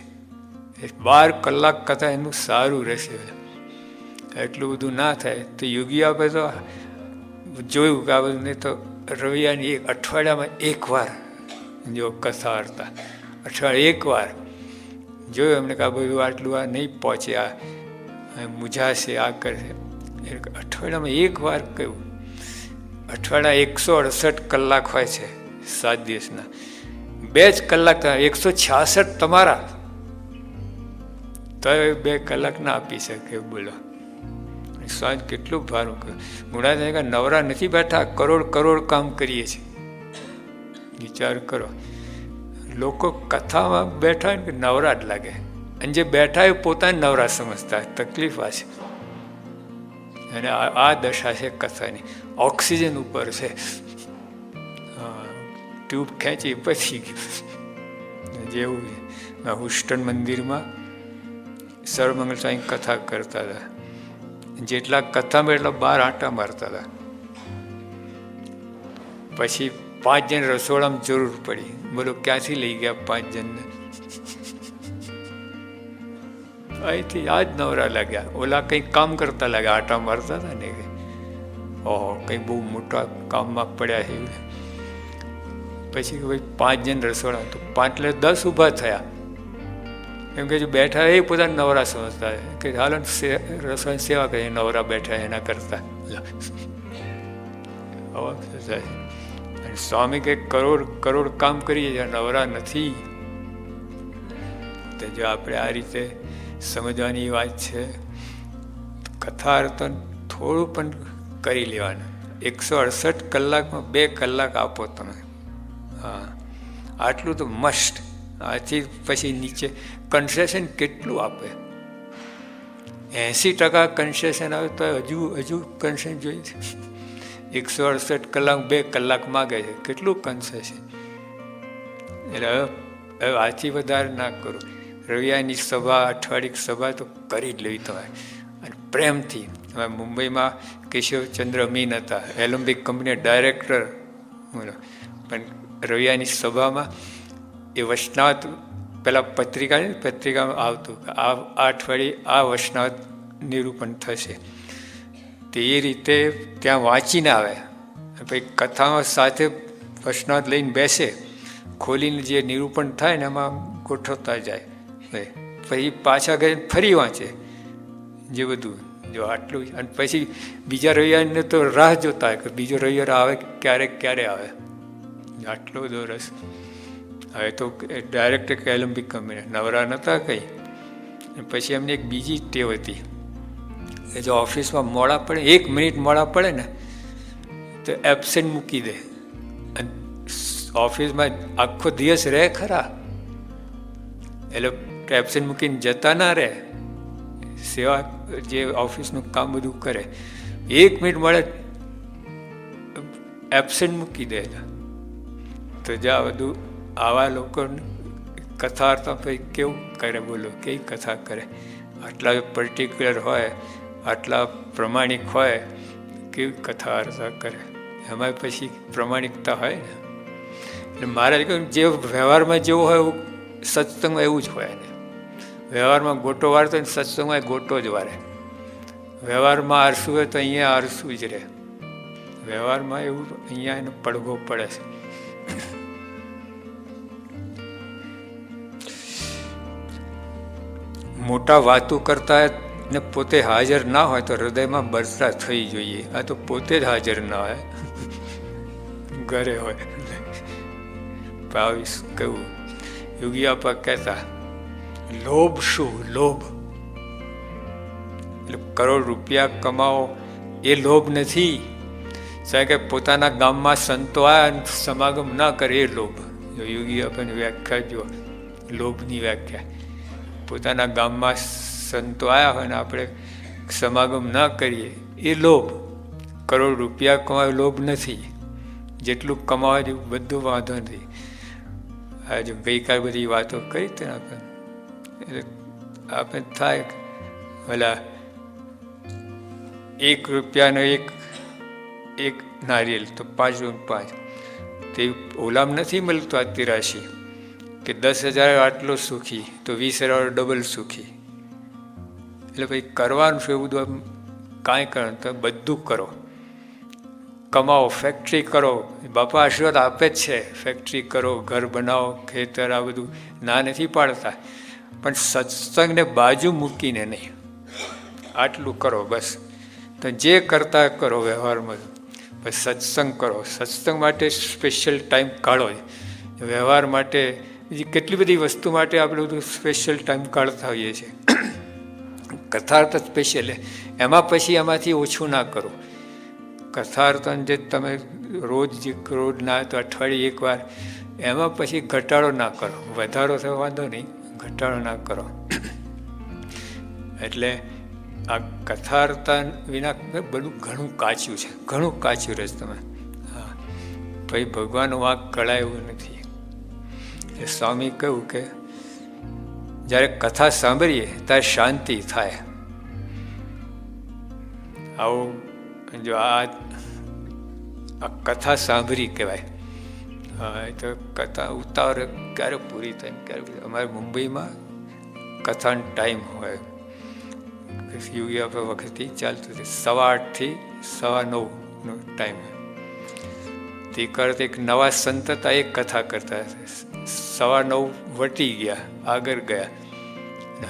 12 કલાક કથા એનું સારું રહેશે. એટલું બધું ના થાય તો યોગી આપે તો જોયું કે આ બધું નહીં તો રવિયાની અઠવાડિયામાં 1 વાર જો કથા અર્થા, અઠવાડિયે 1 વાર જોયું એમને કે આ બધું આટલું આ નહીં પહોંચે, આ મૂંઝાશે, આ કરશે. અઠવાડિયામાં 1 વાર કહ્યું. અઠવાડિયા 168 કલાક હોય છે 7 દિવસના, 2 જ કલાક 166 તમારા, તો 2 કલાક ના આપી શકે. બોલો સાંજ કેટલું ભારું કહ્યું. ગુણાદાય કે નવરા નથી બેઠા, કરોડ કામ કરીએ છીએ. વિચાર કરો, લોકો કથામાં બેઠા ને નવરા જ લાગે, અને જે બેઠા એ પોતાને નવરા સમજતા. તકલીફ આ છે. અને આ દશા છે કથાની. ઓક્સિજન ઉપર છે, ટ્યુબ ખેંચી પછી ગયું જેવું. હુસ્ટન મંદિરમાં સર્વમંગલ સ્વામી કથા કરતા હતા. જેટલા કથામાં એટલા 12 આંટા મારતા હતા. પછી 5 જણ રસોડામાં જરૂર પડી. બોલો ક્યાંથી લઈ ગયા 5 જણને? અહીંથી આ જ નવરા લાગ્યા. ઓલા કંઈક કામ કરતા લાગ્યા, આટા મારતા હતા ને. ઓહો, કંઈ બહુ મોટા કામમાં પડ્યા છે. પછી ભાઈ 5 જણ રસોડા, તો 5 એટલે 10 ઊભા થયા. એમ કે જો બેઠા એ પોતાને નવરા સમજતા કે હાલ રસોઈની સેવા કરીએ, નવરા બેઠા એના કરતા. અને સ્વામી કે કરોડ કામ કરીએ, નવરા નથી. તો જો આપણે આ રીતે સમજવાની વાત છે. કથા અર્થ થોડું પણ કરી લેવાનું. 168 કલાકમાં 2 કલાક આપો તમે. હા, આટલું તો મસ્ટ. આથી પછી નીચે કન્સેશન કેટલું આપે? 80% કન્સેશન આવે તો હજુ કન્સેશન જોઈએ છે. 168 કલાક 2 કલાક માગે છે, કેટલું કન્સેશન? એટલે હવે આથી વધારે ના કરો. રવિવારની સભા, અઠવાડિયે સભા તો કરી જ લેવી તમારે, અને પ્રેમથી. હવે મુંબઈમાં કેશવચંદ્ર મીન હતા, એલ્બિક કંપની ડાયરેક્ટર. પણ રવિયાની સભામાં એ વૈષ્ણવ પેલા પત્રિકામાં આવતું આ અઠવાડિયે આ વૈષ્ણવ નિરૂપણ થશે, તે એ રીતે ત્યાં વાંચીને આવે. પછી કથામાં સાથે વૈષ્ણવ લઈને બેસે, ખોલીને જે નિરૂપણ થાય ને એમાં ગોઠવતા જાય. પછી પાછા ગઈને ફરી વાંચે જે બધું. જો આટલું, અને પછી બીજા રવિવારને તો રાહ જોતા હોય કે બીજો રવિવાર આવે ક્યારે આવે. આટલો બધો રસ. હવે તો ડાયરેક્ટ એલ્બિક કંપની નવરા નહોતા કંઈ. પછી એમને એક બીજી ટેવ હતી કે જો ઓફિસમાં મોડા પડે, 1 મિનિટ મોડા પડે ને તો એબસેન્ટ મૂકી દે. અને ઓફિસમાં આખો દિવસ રહે ખરા, એટલે એબસેન્ટ મૂકીને જતા ના રહે, સેવા જે ઓફિસનું કામ બધું કરે. 1 મિનિટ મળે એબસેન્ટ મૂકી દે. તો જ્યાં બધું આવા લોકોને કથા અર્થમાં પછી કેવું કરે, બોલો કેવી કથા કરે. આટલા પર્ટિક્યુલર હોય, આટલા પ્રમાણિક હોય, કેવી કથા અર્થા કરે. એમાં પછી પ્રમાણિકતા હોય ને. એટલે મારે કહ્યું જે વ્યવહારમાં જેવું હોય એવું સત્સંગમાં એવું જ હોય ને. વ્યવહારમાં ગોટો વાળતો હોય ને સત્સંગમાં ગોટો જ વારે. વ્યવહારમાં આરસું હોય તો અહીંયા આરસું જ રહે. વ્યવહારમાં એવું અહીંયા એનો પડઘો પડે છે. મોટા વાતો કરતા ને પોતે હાજર ના હોય તો હૃદયમાં બરસરા થઈ જોઈએ. આ તો પોતે જ હાજર ના હોય, ઘરે હોય. ભાવીશ કહ્યું, યોગી આપા કહેતા લોભ શું? લોભ એટલે કરોડ રૂપિયા કમાવો એ લોભ નથી. સાહેબ કે પોતાના ગામમાં સંતો આવ્યા સમાગમ ના કરે એ લોભ. જો યોગી આપણને વ્યાખ્યા જો લોભની વ્યાખ્યા, પોતાના ગામમાં સંતો આવ્યા હોય ને આપણે સમાગમ ના કરીએ એ લોભ. કરોડ રૂપિયા કમાવે લોભ નથી. જેટલું કમાવે એવું બધું વાંધો નથી. આજે ગઈકાલ બધી વાતો કરી હતી ને આપણે થાય ભલા 1 રૂપિયાનો એક નારિયેલ તો 5 રૂપિયા 5. તે ઓલામ નથી મળતું આ 83 કે 10,000 આટલો સુખી તો 20,000 ડબલ સુખી. એટલે ભાઈ કરવાનું છે એવું બધું કાંઈ કરવાનું તો બધું કરો, કમાઓ, ફેક્ટરી કરો. બાપા આશીર્વાદ આપે જ છે, ફેક્ટરી કરો, ઘર બનાવો, ખેતર, આ બધું ના નથી પાડતા. પણ સત્સંગને બાજુ મૂકીને નહીં, આટલું કરો બસ. તો જે કરતા કરો વ્યવહારમાં, બસ સત્સંગ કરો. સત્સંગ માટે સ્પેશિયલ ટાઈમ કાઢો. વ્યવહાર માટે બીજી કેટલી બધી વસ્તુ માટે આપણે બધું સ્પેશિયલ ટાઈમ કાઢતા હોઈએ છીએ. કથાર્થ સ્પેશિયલ, એમાં પછી એમાંથી ઓછું ના કરો. કથાર્થન જે તમે રોજ ના તો અઠવાડિયે 1 વાર, એમાં પછી ઘટાડો ના કરો. વધારો થયો વાંધો નહીં, ઘટાડો ના કરો. એટલે આ કથાર્થન વિના બધું ઘણું કાચું છે, ઘણું કાચું રહેશે તમે. હા, ભાઈ ભગવાનનું વાંક કળાયું નથી. એ સ્વામી કહ્યું કે જ્યારે કથા સાંભળીએ ત્યારે શાંતિ થાય. આવું જો આ કથા સાંભળી કહેવાય. હા, એ તો કથા ઉતાવળ ક્યારે પૂરી થાય ક્યારે. અમારે મુંબઈમાં કથાનો ટાઈમ હોય, યોગી આપણે વખતથી ચાલતું હતું, 8:30 થી 9:15નો ટાઈમ હોય. તે કરતા એક નવા સંત હતા, એક કથા કરતા. 9:15 વટી ગયા, આગળ ગયા.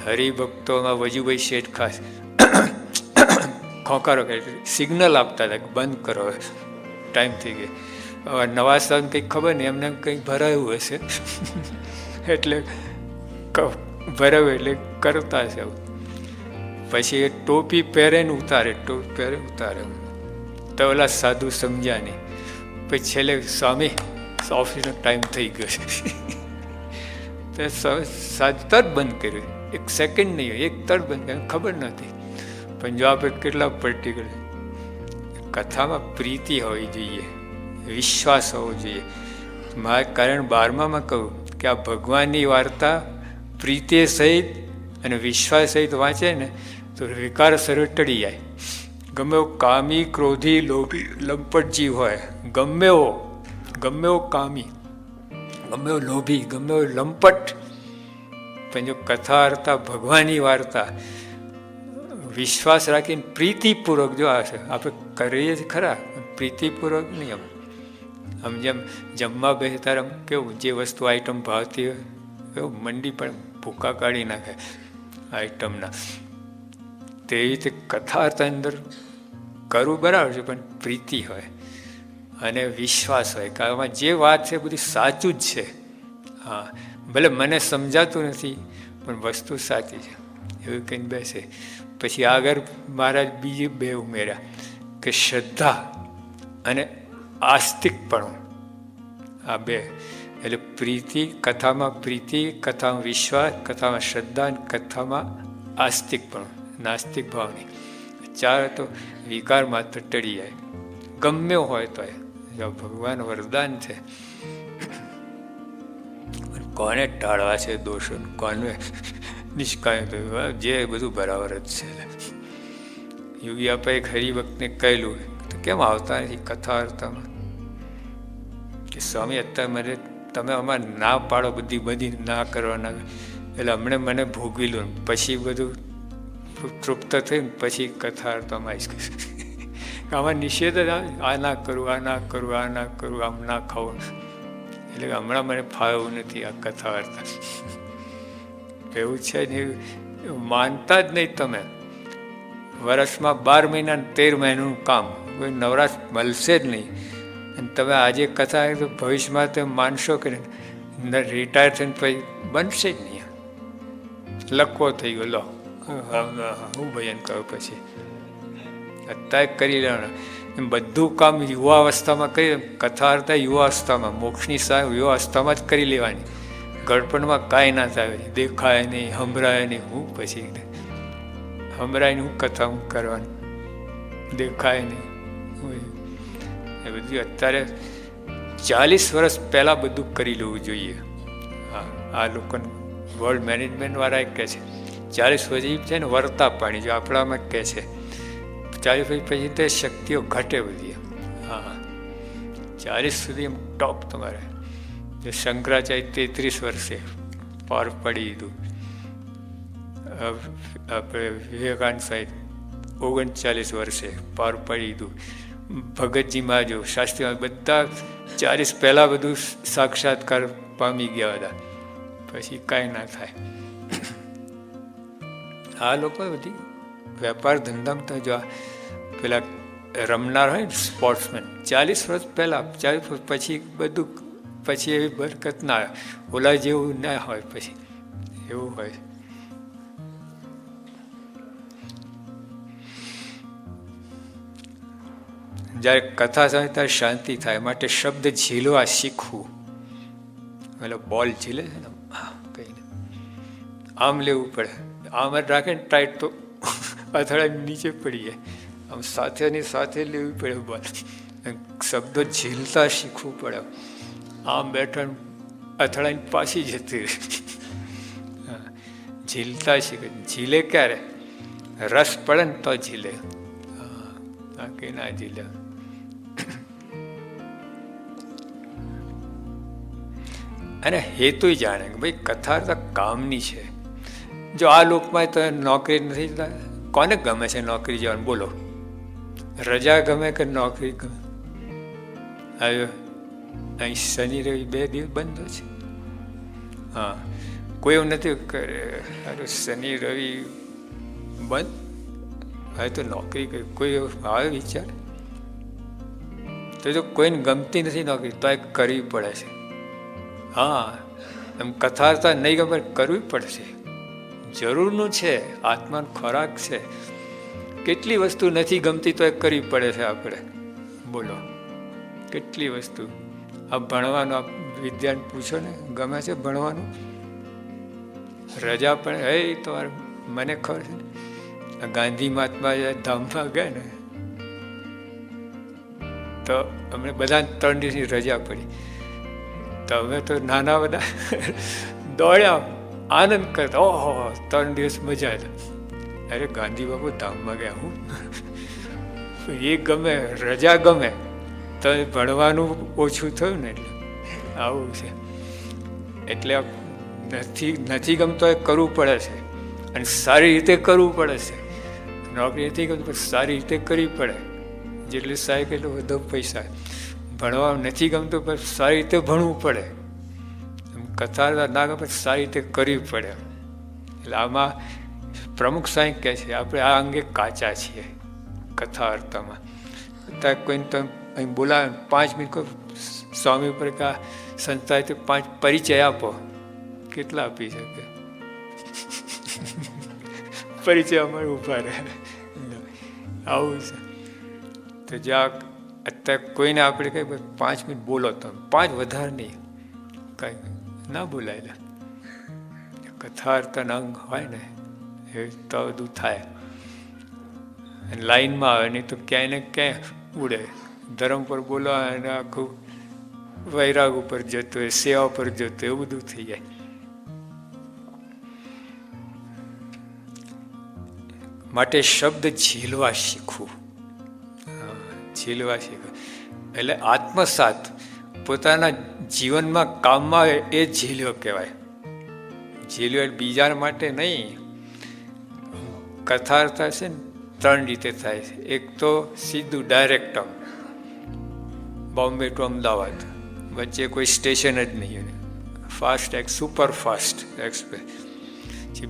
હરિભક્તોમાં વજુભાઈ શેઠ ખાસ ખોંકારો કરે, સિગ્નલ આપતા હતા કે બંધ કરો, ટાઈમ થઈ ગયો. હવે નવા સંત કંઈક ખબર નહીં, એમને કંઈક ભરાયું હશે એટલે ભરાયું એટલે કરતા છે. પછી એ ટોપી પહેરે ને ઉતારે, ટોપી પહેરે ઉતારે. તો ઓલા સાધુ સમજ્યા નહીં. પછી છેલ્લે સ્વામી ઓફિસનો ટાઈમ થઈ ગયો છે તો તરત બંધ કર્યું. 1 સેકન્ડ નહીં, એક તરત બંધ કર્યું, ખબર નથી. પણ જો આપણે કેટલા પર્ટિક્યુલર. કથામાં પ્રીતિ હોવી જોઈએ, વિશ્વાસ હોવો જોઈએ. મારે કારણ 12માં કહું કે આ ભગવાનની વાર્તા પ્રીતિ સહિત અને વિશ્વાસ સહિત વાંચે ને તો વિકાર સર્વ ટળી જાય. ગમે એવો કામી, ક્રોધી, લોભી, લંપટ જીવ હોય, ગમે એવો કામી, ગમે એવો લોભી, ગમે એવો લંપટ, પણ જો કથા વાર્તા, ભગવાનની વાર્તા વિશ્વાસ રાખીને પ્રીતિપૂર્વક જો હશે, આપણે કરીએ જ ખરા, પ્રીતિપૂર્વક નહીં. આમ જેમ જમવા બેસતા આમ કેવું, જે વસ્તુ આઈટમ ભાવતી હોય એવું મંડી પણ ભૂકા કાઢી નાખે આઈટમના. તેવી રીતે કથા વાર્તા અંદર કરવું બરાબર છે, પણ પ્રીતિ હોય અને વિશ્વાસ હોય કે આમાં જે વાત છે બધી સાચું જ છે. હા, ભલે મને સમજાતું નથી પણ વસ્તુ સાચી છે એવું કહીને બેસે. પછી આગળ મહારાજ બીજી બે ઉમેર્યા કે શ્રદ્ધા અને આસ્તિકપણું. આ બે એટલે પ્રીતિ, કથામાં પ્રીતિ, કથામાં વિશ્વાસ, કથામાં શ્રદ્ધા અને કથામાં આસ્તિકપણું, નાસ્તિક ભાવની. ચાર તો વિકાર માત્ર ટળી જાય ગમે હોય તો. ભગવાન વરદાન છે. કોને ટાળવા છે દોષો, કોને નિષ્કાય થયું, જે બધું બરાબર જ છે. યોગી આપણે ખરી વખતે કહેલું તો કેમ આવતા નથી કથા વાર્તામાં કે સ્વામી અત્યારે મને તમે અમારે ના પાડો, બધી ના કરવાના. એટલે હમણાં મને ભોગવેલું, પછી બધું તૃપ્ત થઈને પછી કથા વાર્તામાં આવીશ. આમાં નિષેધ જ આવે, આ ના કરવું, આ ના કરવું, આ ના કરવું, આમ ના ખાવું. એટલે હમણાં મને ફાવ્યું નથી આ કથા વાર્તા. એવું છે ને, માનતા જ નહીં તમે. વર્ષમાં 12 મહિના 13 મહિનાનું કામ, કોઈ નવરાશ મળશે જ નહીં. અને તમે આજે કથા તો ભવિષ્યમાં તમે માનશો કે રિટાયર થઈને પછી બનશે જ નહીં. લખવો થઈ ગયો, લો હું ભજન કહું પછી અત્યારે કરી લેવાનું. બધું કામ યુવા અવસ્થામાં કરી, કથા વાર્તા યુવા અવસ્થામાં, મોક્ષની સાહેબ યુવા અવસ્થામાં જ કરી લેવાની. ગળપણમાં કાંઈ ના થાય, દેખાય નહીં, સંભળાય નહીં. હું પછી સંભળાય નહીં, હું કથા હું કરવાની, દેખાય નહીં. એ બધું અત્યારે 40 વર્ષ પહેલાં બધું કરી લેવું જોઈએ. હા, આ લોકોને વર્લ્ડ મેનેજમેન્ટવાળા કહે છે 40 પછી છે ને વર્તા પાણી, જો આપણામાં કહે છે 40 પછી તે શક્તિઓ ઘટે બધી. હા, 40 સુધી એમ ટોપ તમારે. જે શંકરાચાર્ય 33 વર્ષે પાર પડી દીધું. આપણે વિવેકાનંદ સાહેબ 39 વર્ષે પાર પડી દીધું. ભગતજી મહારાજ, શાસ્ત્રીમાં બધા 40 પહેલાં બધું સાક્ષાત્કાર પામી ગયા હતા. પછી કાંઈ ના થાય. આ લોકો બધી વેપાર ધંધામાં જો પેલા રમનાર હોય ને સ્પોર્ટ્સમેન, 40 વર્ષ પહેલાં, 40 વર્ષ પછી બધું, પછી એવી બરકત ના આવે. ઓલા જેવું ના હોય, પછી એવું હોય. જ્યારે કથા થાય ત્યારે શાંતિ થાય, માટે શબ્દ ઝીલવા શીખવું. એટલે બોલ ઝીલે છે ને, કહીને આમ લેવું પડે. આમ જ રાખે ને ટાઈટ તો અથડાઈ નીચે પડી જાય. આમ સાથેની સાથે લેવી પડે બોલ. શબ્દો ઝીલતા શીખવું પડે. આમ બેઠા અથડાઈને પાછી જતી રહે. ઝીલતા શીખે. ઝીલે ક્યારે? રસ પડે ને તો ઝીલે, બાકી ના ઝીલે. અને હેતુ જાણે કે ભાઈ કથા તો કામની છે. જો આ લોકમાં તો નોકરી નથી, કોને ગમે છે નોકરી જવાનું? બોલો, રજા ગમે કે નોકરી ગમે? આવ્યો અહીં શનિ રવિ 2 દિવસ બંધ છે. હા, કોઈ એવું નથી કરે શનિ રવિ બંધ, હવે તો નોકરી કરી. કોઈ આવે વિચાર તો જો કોઈને ગમતી નથી નોકરી તો એ કરવી પડે છે. હા, એમ કથા નહીં ગમે, કરવી પડશે, જરૂરનું છે. આત્માનો ખોરાક છે. કેટલી વસ્તુ નથી ગમતી તો એ કરવી પડે છે આપણે. બોલો, કેટલી વસ્તુ. આ ભણવાનું, આ વિદ્યાને પૂછો ને, ગમે છે ભણવાનું? રજા પણ હે તો મને ખબર છે ને, ગાંધી મહાત્મા ધામમાં ગયા ને તો અમને બધા 3 દિવસની રજા પડી. તો અમે તો નાના બધા દોડ્યા, આનંદ કરતા, ઓહો 3 દિવસ મજા હતા. અરે ગાંધી બાપુ ધામમાં ગયા. હું એ ગમે, રજા ગમે તો ભણવાનું ઓછું થયું ને, એટલે આવું છે. એટલે નથી ગમતો એ કરવું પડે છે, અને સારી રીતે કરવું પડે છે. નોકરી નથી ગમતું પણ સારી રીતે કરવી પડે, જેટલી સારી એટલો વધુ પૈસા. ભણવા નથી ગમતું પણ સારી રીતે ભણવું પડે, કથા ના ગમે સારી રીતે કરવી પડે. એટલે આમાં પ્રમુખ સાહેબ કહે છે આપણે આ અંગે કાચા છીએ કથા અર્થમાં. ત્યાં કોઈને તમે અહીં બોલાવે 5 મિનિટ કોઈ સ્વામી ઉપર કે આ સંસ્થાએ 5 પરિચય આપો, કેટલા આપી શકે? પરિચય અમારે ઊભા રહે, આવું છે. તો જ્યાં અત્યારે કોઈને આપણે કહે 5 મિનિટ બોલો, તમે 5 વધારે નહીં, કાંઈ ના બોલાયેલા. કથા અર્થના અંગ હોય ને એ તો બધું થાય. અને લાઈનમાં આવે નહીં તો ક્યાંય ને ક્યાંય ઉડે. ધર્મ પર બોલવા અને આખું વૈરાગ ઉપર જતું હોય, સેવા પર જતું, એવું બધું થઈ જાય. માટે શબ્દ ઝીલવા શીખવું, ઝીલવા શીખવું એટલે આત્મસાત પોતાના જીવનમાં કામમાં આવે એ ઝીલ્યો કહેવાય. ઝીલ્યો એટલે બીજા માટે નહીં. કથા અર્થ છે ને 3 રીતે થાય છે. એક તો સીધું ડાયરેક્ટ બોમ્બે ટુ અમદાવાદ, વચ્ચે કોઈ સ્ટેશન જ નહીં, ફાસ્ટ સુપર ફાસ્ટ એક્સપ્રેસ.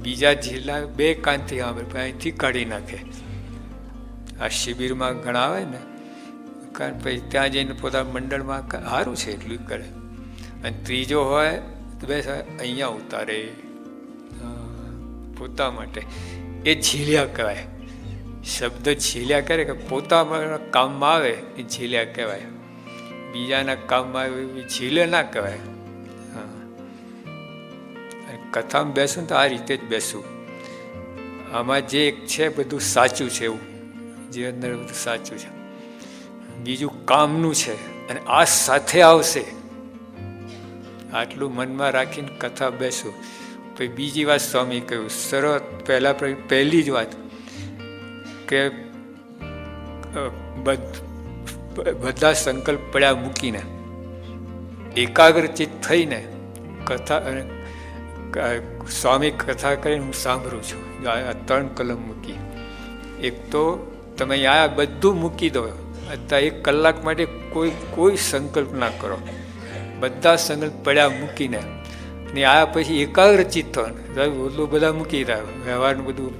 બીજા જિલ્લા 2 કાનથી સાંભળે અહીંથી કાઢી નાખે. આ શિબિરમાં ઘણા આવે ને, કારણ પછી ત્યાં જઈને પોતાના મંડળમાં સારું છે એટલું કરે. અને ત્રીજો હોય તો બસ અહીંયા ઉતારે પોતા માટે, એ ઝીલ્યા કહેવાય. શબ્દ ઝીલ્યા કરે કે પોતાના કામમાં આવે એ ઝીલ્યા કહેવાય. બીજાના કામમાં આવે એ ઝીલે ના કહેવાય. કથામાં બેસું તો આ રીતે જ બેસવું. આમાં જે એક છે બધું સાચું છે, એવું જે અંદર બધું સાચું છે, બીજું કામનું છે, અને આ સાથે આવશે. આટલું મનમાં રાખીને કથા બેસું. પછી બીજી વાત સ્વામી કહ્યું સરળ, પહેલી જ વાત કે બધા સંકલ્પ પડ્યા મૂકીને એકાગ્રચિત થઈને કથા, અને સ્વામી કથા કરીને હું સાંભળું છું. આ 3 કલમ મૂકી. એક તો તમે આ બધું મૂકી દો, અત્યારે 1 કલાક માટે કોઈ સંકલ્પ ના કરો, બધા સંકલ્પ પડ્યા મૂકીને ને આ પછી એકાગ્રચિત થવાનું. બધા મૂકી રહ્યા વ્યવહારનું બધું,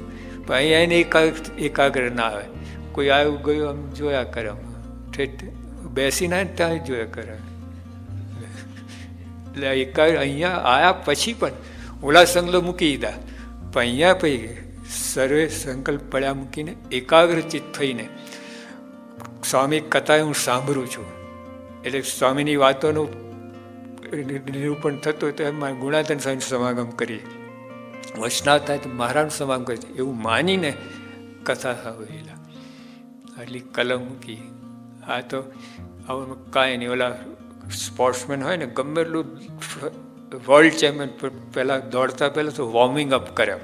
અહીંયા એકાગ્ર ના આવે. કોઈ આવ્યું ગયું આમ જોયા કરે, બેસીને ત્યાં જોયા કરે. એટલે એકાગ્ર અહીંયા આવ્યા પછી પણ ઓલા સંકલ્પ મૂકી દીધા, પણ અહીંયા પછી સર્વે સંકલ્પ પડ્યા મૂકીને એકાગ્રચિત થઈને સ્વામી કથા હું સાંભળું છું. એટલે સ્વામીની વાતોનું નિરૂપણ થતું હોય તો એમાં ગુણાધન સ્વામી સમાગમ કરીએ, વૈષ્ણવ થાય તો મહારાજ સમાગમ કરીએ, એવું માનીને કથા સાંભળેલા. આટલી કલમ મૂકી. આ તો આવું કાંઈ નહીં. ઓલા સ્પોર્ટ્સમેન હોય ને, ગમે એટલું વર્લ્ડ ચેમ્પિયન પહેલાં દોડતા પહેલાં તો વોર્મિંગ અપ કરે,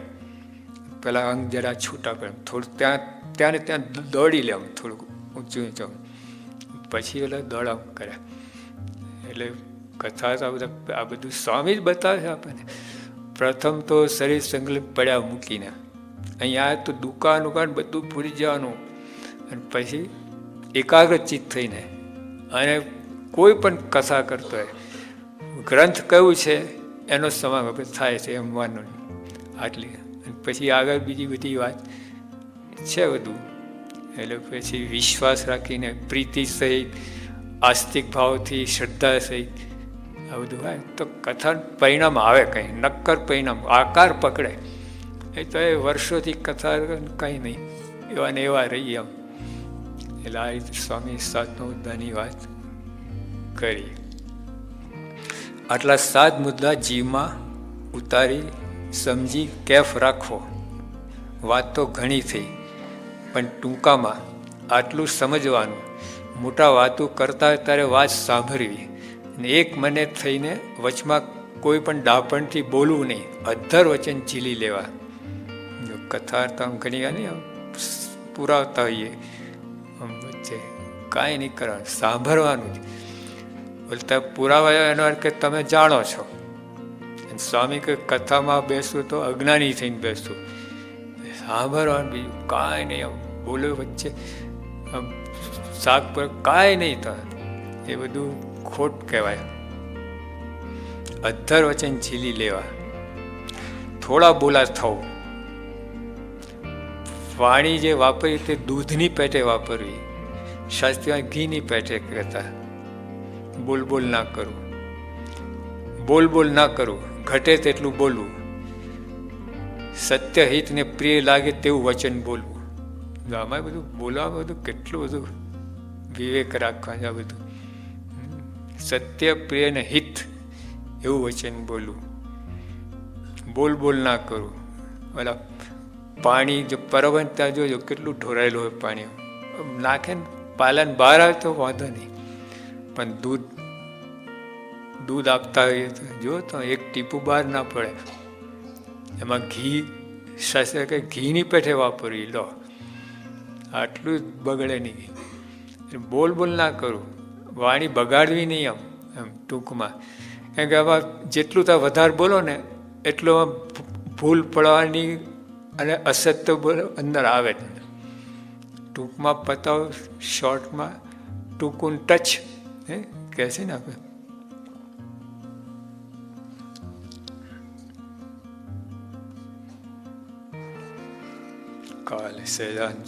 પહેલાં અંગ જરા છૂટા પડે, થોડું ત્યાં ને ત્યાં દોડી લે, થોડુંક ઊંચું ઊંચું, પછી ઓલા દોડામ કરે. એટલે કથા તો આ બધું સ્વામી જ બતાવે છે આપણને. પ્રથમ તો શરીર સંકલ્પ પડ્યા મૂકીને અહીંયા તો દુકાન બધું ભૂલી જવાનું, અને પછી એકાગ્રચિત થઈને, અને કોઈ પણ કથા કરતો હોય ગ્રંથ કયું છે એનો સમાગમ થાય છે એમ માનવું. આટલી પછી આગળ બીજી બધી વાત છે બધું. એટલે પછી વિશ્વાસ રાખીને પ્રીતિ સહિત, આસ્તિક ભાવથી, શ્રદ્ધા સહિત આ બધું હોય તો કથાનું પરિણામ આવે. કંઈ નક્કર પરિણામ આકાર પકડે. એ તો એ વર્ષોથી કથા કંઈ નહીં, એવા ને એવા રહીએ આમ. એટલે આ રીતે સ્વામી 7 મુદ્દાની વાત કરી. આટલા 7 મુદ્દા જીવમાં ઉતારી સમજી કેફ રાખવો. વાત તો ઘણી થઈ, પણ ટૂંકામાં આટલું સમજવાનું, મોટા વાતો કરતા ત્યારે વાત સાંભળવી, અને એક મને થઈને વચમાં કોઈ પણ ડાપણથી બોલવું નહીં, અધ્ધર વચન ઝીલી લેવા. કથા તો આમ ઘણી વાર નહીં પુરાવતા હોઈએ, કાંઈ નહીં કરવાનું, સાંભળવાનું જ. બોલતા પુરાવા એનો અર્થ કે તમે જાણો છો. સ્વામી કે કથામાં બેસવું તો અજ્ઞાની થઈને બેસવું, સાંભળવાનું, બીજું કાંઈ નહીં. આમ બોલો વચ્ચે આમ શાક પર કાંઈ નહીં થાય, એ બધું ખોટ કહેવાય. અધ્ધર વચન ઝીલી લેવા, થોડા બોલા થવું. વાણી જે વાપરી તે દૂધની પેટે વાપરવી, શાસ્ત્રીમાં ઘીની પેટે કહેતા. બોલ બોલ ના કરવું, બોલ બોલ ના કરવું, ઘટે તેટલું બોલવું, સત્ય હિત ને પ્રિય લાગે તેવું વચન બોલવું. આમાં બધું બોલવામાં બધું કેટલું બધું વિવેક રાખવાનું. આ બધું સત્ય પ્રિય ને હિત એવું વચન બોલવું. બોલ બોલ ના કરવું. ઓલા પાણી જો પરવંતા જોજો કેટલું ઢોરાયેલું હોય પાણી, નાખે ને પાલન બહાર આવે તો વાંધો નહીં, પણ દૂધ આપતા હોઈએ તો જો તો એક ટીપું બહાર ના પડે. એમાં ઘી, શાસ્ત્ર કે ઘીની પેઠે વાપરવી. લો આટલું જ બગડે નહીં. બોલ બોલ ના કરું, વાણી બગાડવી નહીં. એમ ટૂંકમાં, કેમ કે આમાં જેટલું તમે વધારે બોલો ને એટલું ભૂલ પડવાની અને અસત્ય બોલો અંદર આવે જ. ટૂંકમાં પતાવ, શોર્ટમાં ટૂંકું ટચ કહે છે ને આપણે. કાલે સહેજાન